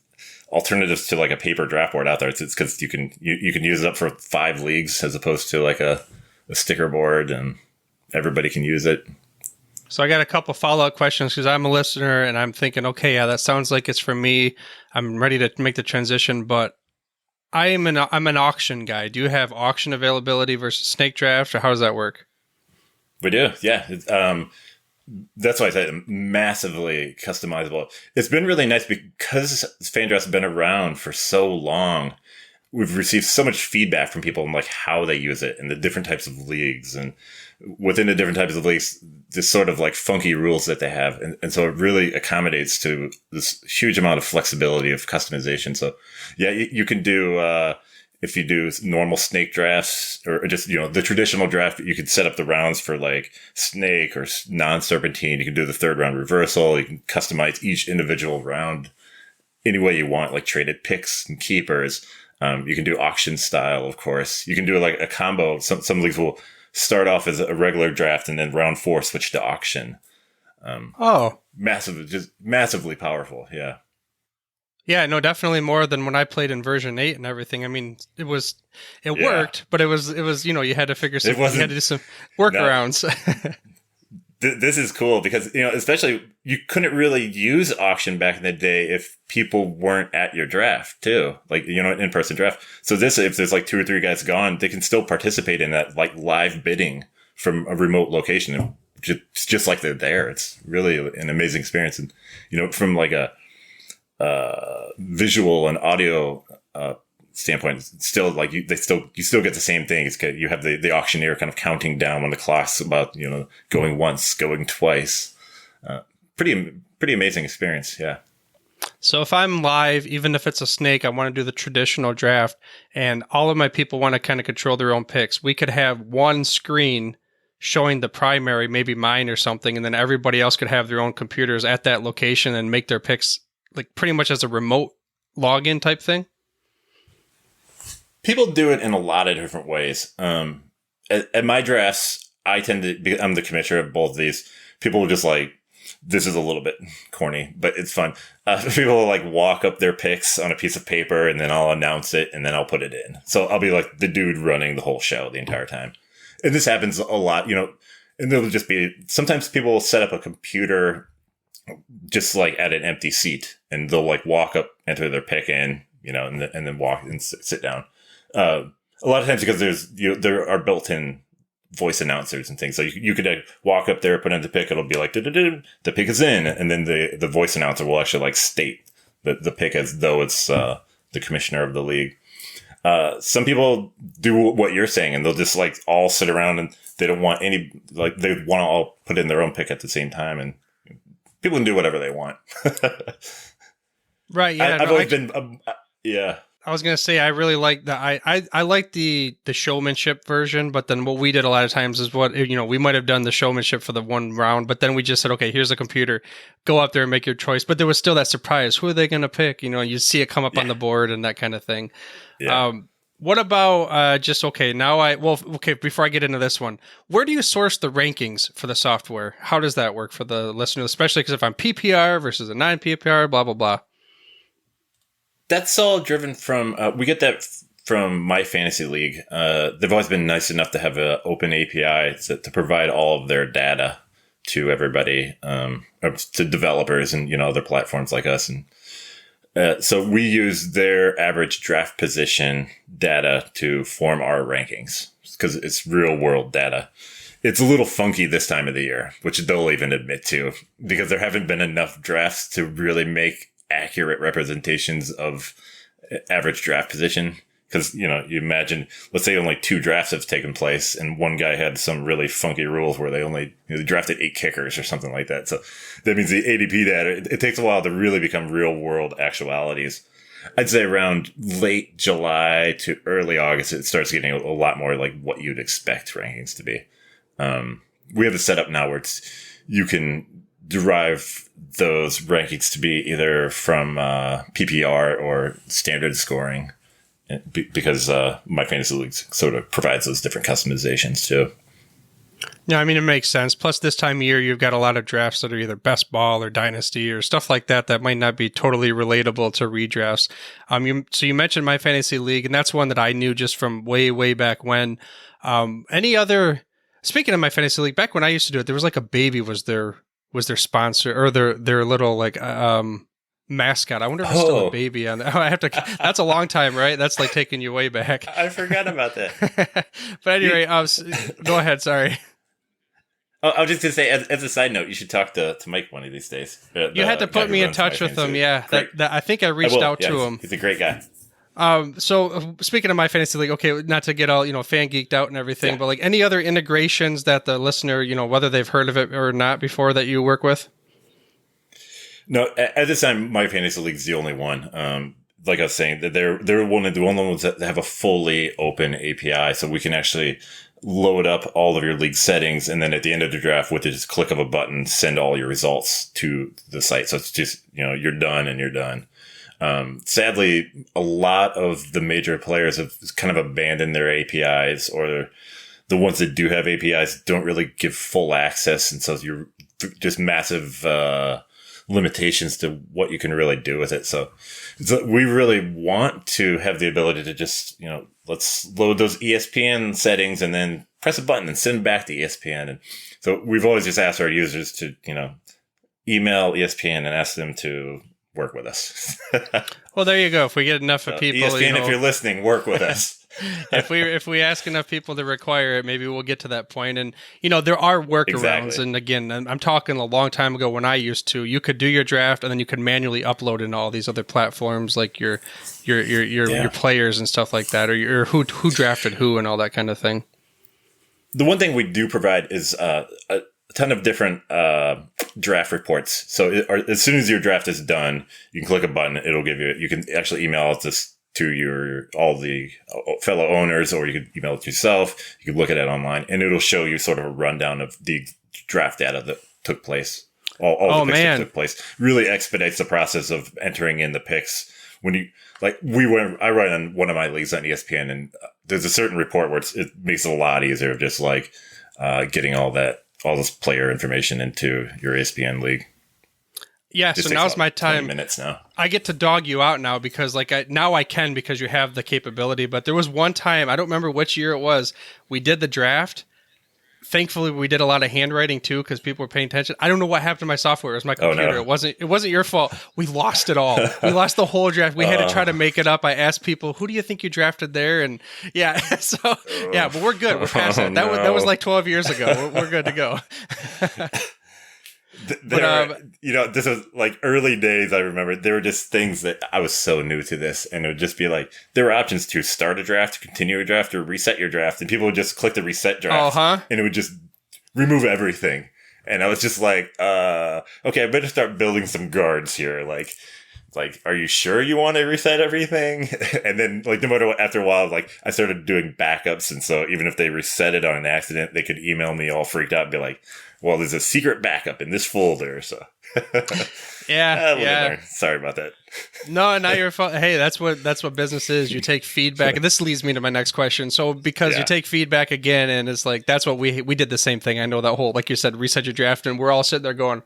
alternatives to like a paper draft board out there. It's because you can use it up for 5 leagues as opposed to like a sticker board, and everybody can use it. So I got a couple follow-up questions because I'm a listener and I'm thinking, okay, yeah, that sounds like it's for me. I'm ready to make the transition, but I'm an auction guy. Do you have auction availability versus snake draft, or how does that work? We do, yeah. That's why I said massively customizable. It's been really nice because Fandraft's been around for so long. We've received so much feedback from people on like how they use it and the different types of leagues, and within the different types of leagues, this sort of like funky rules that they have. And so it really accommodates to this huge amount of flexibility of customization. So yeah, you can do, if you do normal snake drafts or just, the traditional draft, you could set up the rounds for like snake or non-serpentine. You can do the 3rd round reversal. You can customize each individual round any way you want, like traded picks and keepers. You can do auction style, of course. You can do like a combo. Some leagues will start off as a regular draft and then round 4 switch to auction. Just massively powerful. Yeah. Yeah, no, definitely more than when I played in version 8 and everything. I mean, it worked, but it was, you had to figure something, you had to do some workarounds. No. This is cool because, especially you couldn't really use auction back in the day if people weren't at your draft too, like, an in-person draft. So this, if there's like 2 or 3 guys gone, they can still participate in that like live bidding from a remote location. Just like they're there. It's really an amazing experience. And, from like a visual and audio standpoint, still like you still get the same thing. It's you have the auctioneer kind of counting down when the clock's about going once, going twice. Pretty amazing experience. Yeah. So if I'm live, even if it's a snake, I want to do the traditional draft, and all of my people want to kind of control their own picks. We could have one screen showing the primary, maybe mine or something, and then everybody else could have their own computers at that location and make their picks like pretty much as a remote login type thing? People do it in a lot of different ways. At my drafts, I'm the commissioner of both of these. People will just like, this is a little bit corny, but it's fun. People will like walk up their picks on a piece of paper, and then I'll announce it, and then I'll put it in. So I'll be like the dude running the whole show the entire time. And this happens a lot, and there'll just be, sometimes people will set up a computer just like at an empty seat, and they'll like walk up, enter their pick in, and then walk and sit down. A lot of times because there are built-in voice announcers and things. So you could walk up there, put in the pick, it'll be like, the pick is in. And then the voice announcer will actually like state the pick as though it's the commissioner of the league. Some people do what you're saying, and they'll just like all sit around, and they don't want they want to all put in their own pick at the same time, and people can do whatever they want. Right. Yeah. I've always been, yeah. I was gonna say I really like the I like the showmanship version, but then what we did a lot of times is we might have done the showmanship for the one round, but then we just said, okay, here's a computer, go out there and make your choice. But there was still that surprise: who are they gonna pick? You see it come up on the board and that kind of thing. Yeah. What about before I get into this one, where do you source the rankings for the software? How does that work for the listener, especially because if I'm PPR versus a non-PPR, blah blah blah. That's all driven from, we get that from My Fantasy League. They've always been nice enough to have an open API to provide all of their data to everybody, to developers and, other platforms like us. And so we use their average draft position data to form our rankings because it's real world data. It's a little funky this time of the year, which they'll even admit to, because there haven't been enough drafts to really make accurate representations of average draft position. Because, you imagine, let's say only 2 drafts have taken place, and one guy had some really funky rules where they only drafted 8 kickers or something like that. So that means the ADP data, it takes a while to really become real world actualities. I'd say around late July to early August, it starts getting a lot more like what you'd expect rankings to be. We have it set up now where you can derive those rankings to be either from PPR or standard scoring, because My Fantasy League sort of provides those different customizations too. Yeah, I mean, it makes sense. Plus, this time of year, you've got a lot of drafts that are either best ball or dynasty or stuff like that might not be totally relatable to redrafts. So you mentioned My Fantasy League, and that's one that I knew just from way, way back when. Speaking of My Fantasy League, back when I used to do it, there was like a baby was their sponsor or their little like mascot. I wonder if it's still a baby on that. I have to. That's a long time, right? That's like taking you way back. I forgot about that. But anyway, go ahead. Sorry. I was just going to say, as a side note, you should talk to Mike one of these days. You had to put me in touch with him. Yeah, that I think I reached out to him. He's a great guy. So speaking of My Fantasy League, okay, not to get all, fan geeked out and everything, but like any other integrations that the listener, whether they've heard of it or not before that you work with? No, at this time, My Fantasy League is the only one. Like I was saying, that they're one of the only ones that have a fully open API, so we can actually load up all of your league settings, and then at the end of the draft, with just click of a button, send all your results to the site. So it's just, you're done and you're done. Sadly, a lot of the major players have kind of abandoned their APIs, or the ones that do have APIs don't really give full access. And so you're just massive, limitations to what you can really do with it. So we really want to have the ability to just, let's load those ESPN settings and then press a button and send back to ESPN. And so we've always just asked our users to, email ESPN and ask them to work with us. Well, there you go. If we get enough of people, ESPN, if you're listening, work with us. if we ask enough people to require it, maybe we'll get to that point. And there are workarounds. Exactly. And again, I'm talking a long time ago when I used to. You could do your draft and then you could manually upload in all these other platforms, like your players and stuff like that, or your who drafted who and all that kind of thing. The one thing we do provide is a ton of different draft reports. So as soon as your draft is done, you can click a button. It'll give you. You can actually email us to all the fellow owners, or you could email it to yourself. You could look at it online, and it'll show you sort of a rundown of the draft data that took place. All the picks that took place. Really expedites the process of entering in the picks. When I run on one of my leagues on ESPN, and there's a certain report where it makes it a lot easier of just like getting all this player information into your ESPN league. Yeah, so now's my time. 20 minutes now. I get to dog you out now because now I can because you have the capability. But there was one time, I don't remember which year it was, we did the draft. Thankfully, we did a lot of handwriting too because people were paying attention. I don't know what happened to my software. It was my computer. Oh, no. It wasn't your fault. We lost it all. We lost the whole draft. We had to try to make it up. I asked people, "Who do you think you drafted there?" And yeah, but we're good. We're past that. That was like 12 years ago. We're good to go. This was like early days. I remember there were just things that I was so new to this, and it would just be like there were options to start a draft, continue a draft, or reset your draft, and people would just click the reset draft, and it would just remove everything. And I was just like, okay, I better start building some guards here. Like, are you sure you want to reset everything? And then, like, no matter what, after a while, like, I started doing backups, and so even if they reset it on an accident, they could email me all freaked out and be like, well, there's a secret backup in this folder, so. Yeah. Sorry about that. No, not your fault. Hey, that's what business is. You take feedback. And this leads me to my next question. So because you take feedback again, and it's like, that's what we did the same thing. I know that whole, like you said, reset your draft, and we're all sitting there going,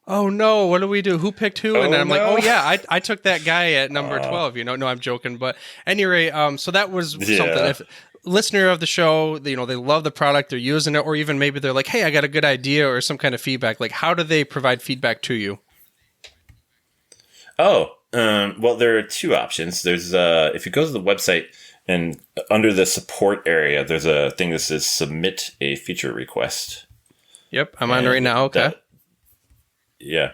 oh no, what do we do? Who picked who? And I'm like, oh yeah, I took that guy at number 12, No, I'm joking. But anyway, so that was something. If listener of the show, they love the product, they're using it, or even maybe they're like, hey, I got a good idea or some kind of feedback. Like, how do they provide feedback to you? Well, there are two options. There's if you go to the website and under the support area, there's a thing that says submit a feature request. Yep, I'm on right now. Okay. Yeah.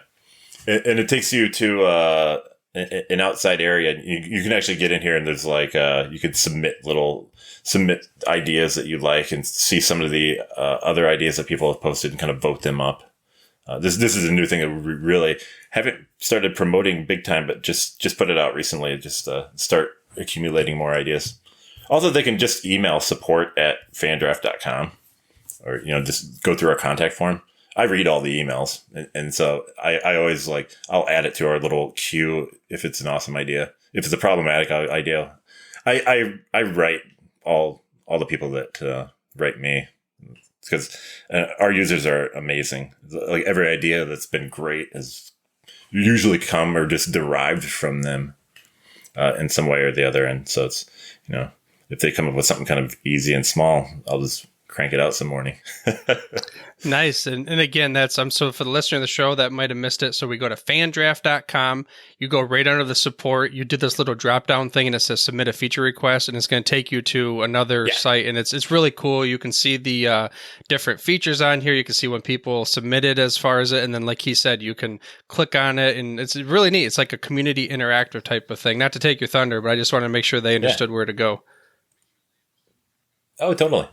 And it takes you to an outside area. You can actually get in here, and there's like you could submit ideas that you like and see some of the other ideas that people have posted and kind of vote them up. This is a new thing that we really haven't started promoting big time, but just put it out recently. Just start accumulating more ideas. Also, they can just email support@fandraft.com, or just go through our contact form. I read all the emails, and so I always I'll add it to our little queue if it's an awesome idea. If it's a problematic idea, I write all the people that write me, because our users are amazing. Like, every idea that's been great has usually come or just derived from them in some way or the other. And so it's, if they come up with something kind of easy and small, I'll just crank it out some morning. Nice. And again, so for the listener of the show that might have missed it, so we go to fandraft.com, you go right under the support, you do this little drop down thing, and it says submit a feature request, and it's going to take you to another site, and it's really cool. You can see the different features on here. You can see when people submitted as far as it, and then like he said, you can click on it, and it's really neat. It's like a community interactive type of thing. Not to take your thunder, but I just wanted to make sure they understood where to go. Oh, totally.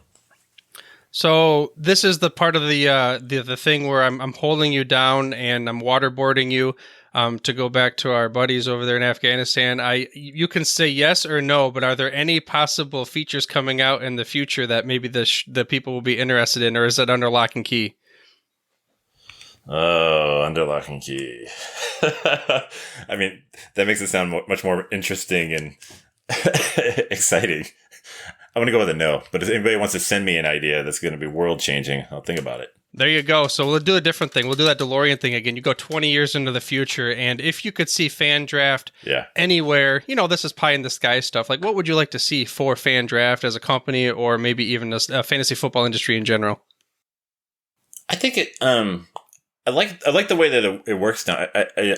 So this is the part of the thing where I'm holding you down and I'm waterboarding you. To go back to our buddies over there in Afghanistan, you can say yes or no, but are there any possible features coming out in the future that maybe the people will be interested in, or is it under lock and key? Oh, under lock and key. I mean, that makes it sound much more interesting and exciting. I'm going to go with a no, but if anybody wants to send me an idea that's going to be world-changing, I'll think about it. There you go. So we'll do a different thing. We'll do that DeLorean thing again. You go 20 years into the future, and if you could see Fandraft anywhere, this is pie in the sky stuff. Like, what would you like to see for Fandraft as a company, or maybe even a fantasy football industry in general? I think it. I like the way that it works now.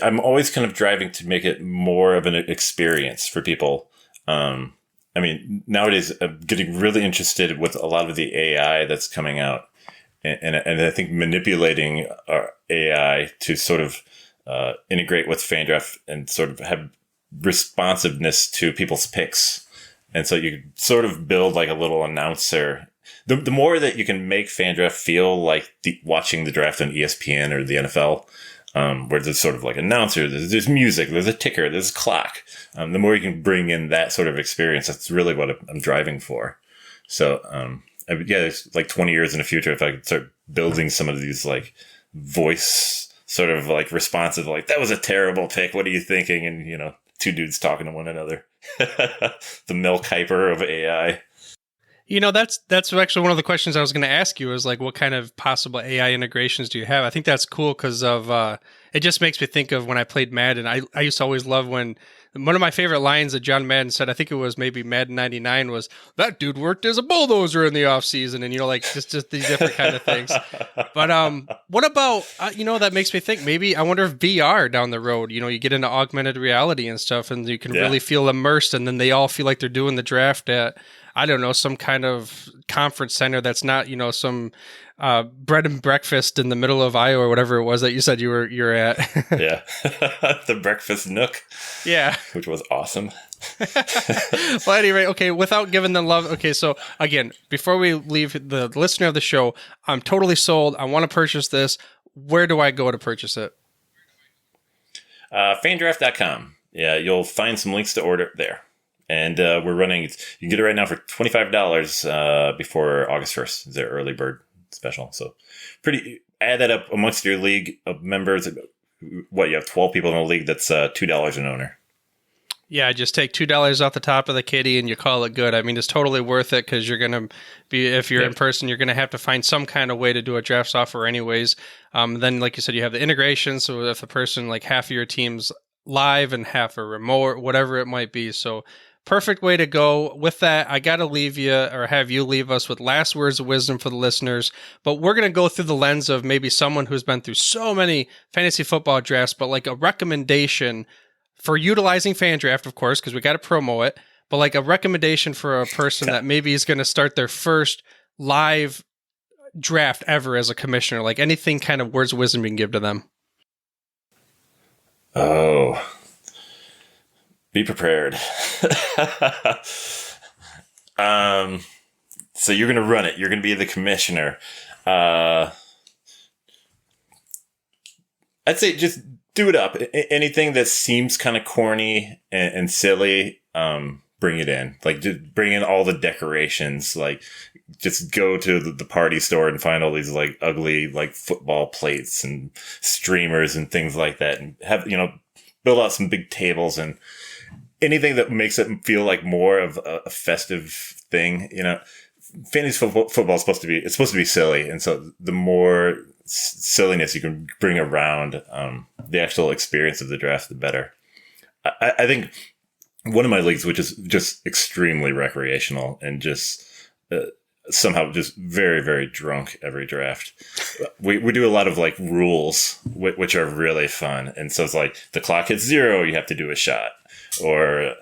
I'm always kind of driving to make it more of an experience for people. I mean, nowadays I'm getting really interested with a lot of the AI that's coming out, and I think manipulating our AI to sort of integrate with Fandraft and sort of have responsiveness to people's picks. And so you sort of build like a little announcer. The more that you can make Fandraft feel like watching the draft on ESPN or the NFL, where there's sort of like announcer, there's music, there's a ticker, there's a clock. The more you can bring in that sort of experience, that's really what I'm driving for. So, it's like 20 years in the future, if I could start building some of these like voice sort of like responsive, like, that was a terrible pick, what are you thinking? And, you know, two dudes talking to one another. The Mel Kiper of AI. You know, that's actually one of the questions I was going to ask you is like, what kind of possible AI integrations do you have? I think that's cool because of it just makes me think of when I played Madden. I used to always love when one of my favorite lines that John Madden said, I think it was maybe Madden 99, was, that dude worked as a bulldozer in the off season, and you know, like just these different kind of things. But what about you know, that makes me think maybe I wonder if VR down the road, you know, you get into augmented reality and stuff, and you can really feel immersed, and then they all feel like they're doing the draft at, I don't know, some kind of conference center that's not, you know, some bread and breakfast in the middle of Iowa or whatever it was that you said you're at. Yeah. The breakfast nook. Yeah. Which was awesome. Well, anyway, okay, without giving them love. Okay, so again, before we leave the listener of the show, I'm totally sold. I want to purchase this. Where do I go to purchase it? Fandraft.com. Yeah, you'll find some links to order there. And we're running, you can get it right now for $25 before August 1st. It's their early bird special. So add that up amongst your league of members. What, you have 12 people in the league, that's $2 an owner. Yeah, just take $2 off the top of the kitty and you call it good. I mean, it's totally worth it because you're going to be, if you're in person, you're going to have to find some kind of way to do a draft software anyways. Then, like you said, you have the integration. So if the person, like half of your team's live and half are remote, whatever it might be. So perfect way to go. With that, I got to leave you or have you leave us with last words of wisdom for the listeners. But we're going to go through the lens of maybe someone who's been through so many fantasy football drafts, but like a recommendation for utilizing Fandraft, of course, because we got to promo it, but like a recommendation for a person that maybe is going to start their first live draft ever as a commissioner, like anything kind of words of wisdom you can give to them. Oh, be prepared. So you're going to run it. You're going to be the commissioner. I'd say just do it up. Anything that seems kind of corny and silly, bring it in. Like, just bring in all the decorations. Like, just go to the party store and find all these like ugly like football plates and streamers and things like that, and have, you know, build out some big tables and anything that makes it feel like more of a festive thing. You know, fantasy football is supposed to be silly, and so the more silliness you can bring around the actual experience of the draft, the better. I think one of my leagues, which is just extremely recreational and just somehow just very, very drunk every draft. We do a lot of like rules, which are really fun. And so it's like the clock hits 0, you have to do a shot. Or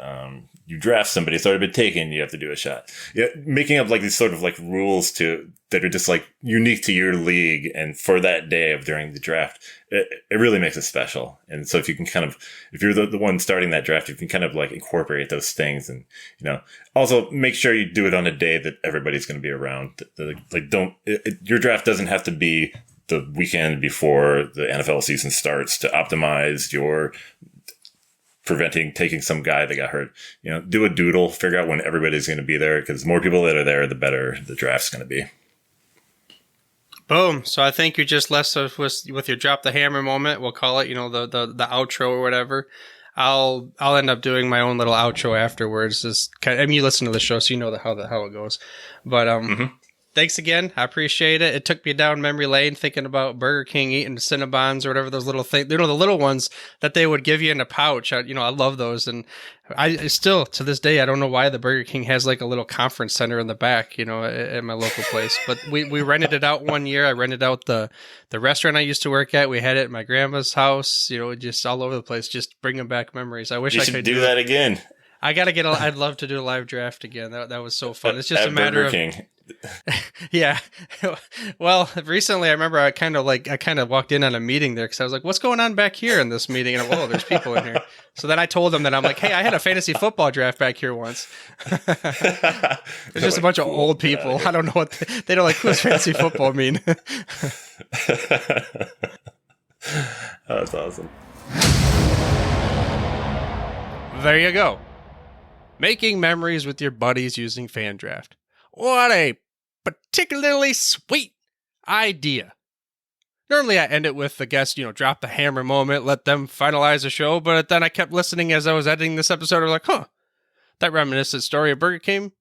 you draft somebody, it's already been taken, you have to do a shot. Yeah, making up like these sort of like rules that are just like unique to your league and for that day of during the draft. It really makes it special. And so if you can if you're the one starting that draft, you can kind of like incorporate those things, and, you know, also make sure you do it on a day that everybody's going to be around. Your draft doesn't have to be the weekend before the NFL season starts to optimize your preventing taking some guy that got hurt. You know, do a doodle, figure out when everybody's going to be there, because the more people that are there, the better the draft's going to be. Boom. So I think you just left us with your drop the hammer moment. We'll call it, you know, the outro or whatever. I'll end up doing my own little outro afterwards. You listen to the show, so you know how it goes. But thanks again. I appreciate it. It took me down memory lane thinking about Burger King eating Cinnabons or whatever, those little things, you know, the little ones that they would give you in a pouch. I love those. And I still, to this day, I don't know why the Burger King has like a little conference center in the back, you know, at my local place. But we rented it out one year. I rented out the restaurant I used to work at. We had it at my grandma's house, you know, just all over the place, just bringing back memories. I wish I could do that again. I got to I'd love to do a live draft again. That was so fun. It's just a matter Burger King. Yeah. Well, recently I remember I kind of walked in on a meeting there because I was like, what's going on back here in this meeting? And there's people in here. So then I told them that I'm like, hey, I had a fantasy football draft back here once. It's just a bunch of old people. I don't know what they don't like. What does fantasy football mean? That's awesome. There you go. Making memories with your buddies using Fandraft. What a particularly sweet idea. Normally I end it with the guest, drop the hammer moment, let them finalize the show, but then I kept listening as I was editing this episode. I was like, that reminiscent story of Burger King,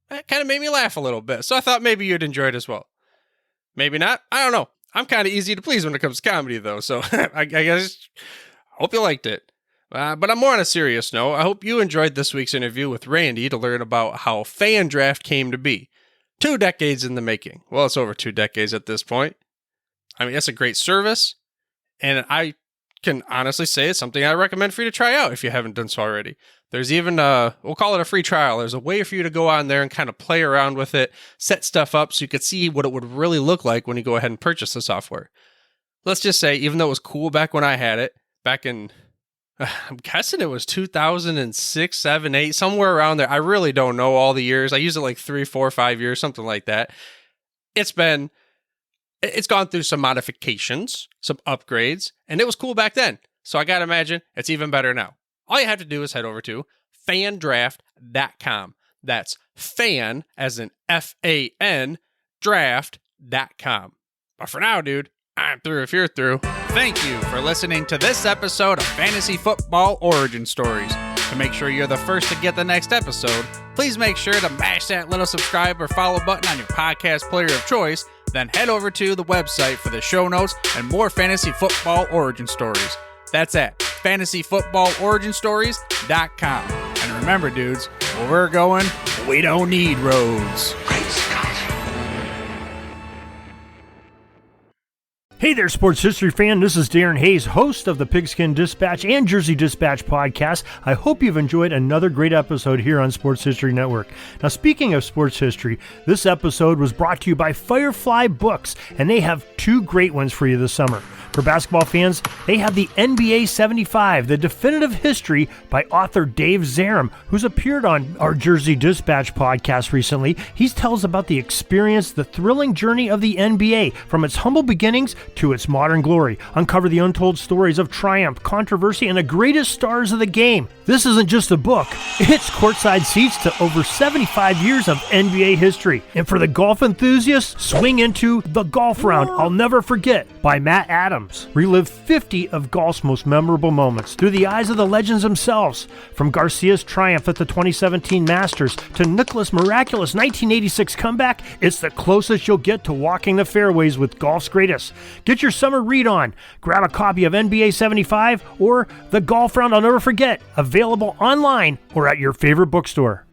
that kind of made me laugh a little bit. So I thought maybe you'd enjoy it as well. Maybe not. I don't know. I'm kind of easy to please when it comes to comedy, though. So I guess hope you liked it. But I'm more on a serious note. I hope you enjoyed this week's interview with Randy to learn about how Fandraft came to be. 2 decades in the making. Well, it's over 2 decades at this point. I mean, that's a great service. And I can honestly say it's something I recommend for you to try out if you haven't done so already. There's even we'll call it a free trial. There's a way for you to go on there and kind of play around with it, set stuff up so you could see what it would really look like when you go ahead and purchase the software. Let's just say, even though it was cool back when I had it, back in, I'm guessing it was 2006, 7, 8, somewhere around there. I really don't know all the years. I used it like 3, 4, 5 years, something like that. It's gone through some modifications, some upgrades, and it was cool back then. So I got to imagine it's even better now. All you have to do is head over to fandraft.com. That's fan, as in F-A-N, draft.com. But for now, dude, I'm through if you're through. Thank you for listening to this episode of Fantasy Football Origin Stories. To make sure you're the first to get the next episode, please make sure to mash that little subscribe or follow button on your podcast player of choice, then head over to the website for the show notes and more Fantasy Football Origin Stories. That's at fantasyfootballoriginstories.com. And remember, dudes, where we're going, we don't need roads. Hey there, sports history fan. This is Darren Hayes, host of the Pigskin Dispatch and Jersey Dispatch podcast. I hope you've enjoyed another great episode here on Sports History Network. Now, speaking of sports history, this episode was brought to you by Firefly Books, and they have 2 great ones for you this summer. For basketball fans, they have the NBA 75, the definitive history by author Dave Zarum, who's appeared on our Jersey Dispatch podcast recently. He tells about the experience, the thrilling journey of the NBA, from its humble beginnings to its modern glory. Uncover the untold stories of triumph, controversy, and the greatest stars of the game. This isn't just a book. It's courtside seats to over 75 years of NBA history. And for the golf enthusiasts, swing into The Golf Round I'll Never Forget by Matt Adams. Relive 50 of golf's most memorable moments through the eyes of the legends themselves. From Garcia's triumph at the 2017 Masters to Nicklaus' miraculous 1986 comeback, it's the closest you'll get to walking the fairways with golf's greatest. Get your summer read on. Grab a copy of NBA 75 or The Golf Round I'll Never Forget, available online or at your favorite bookstore.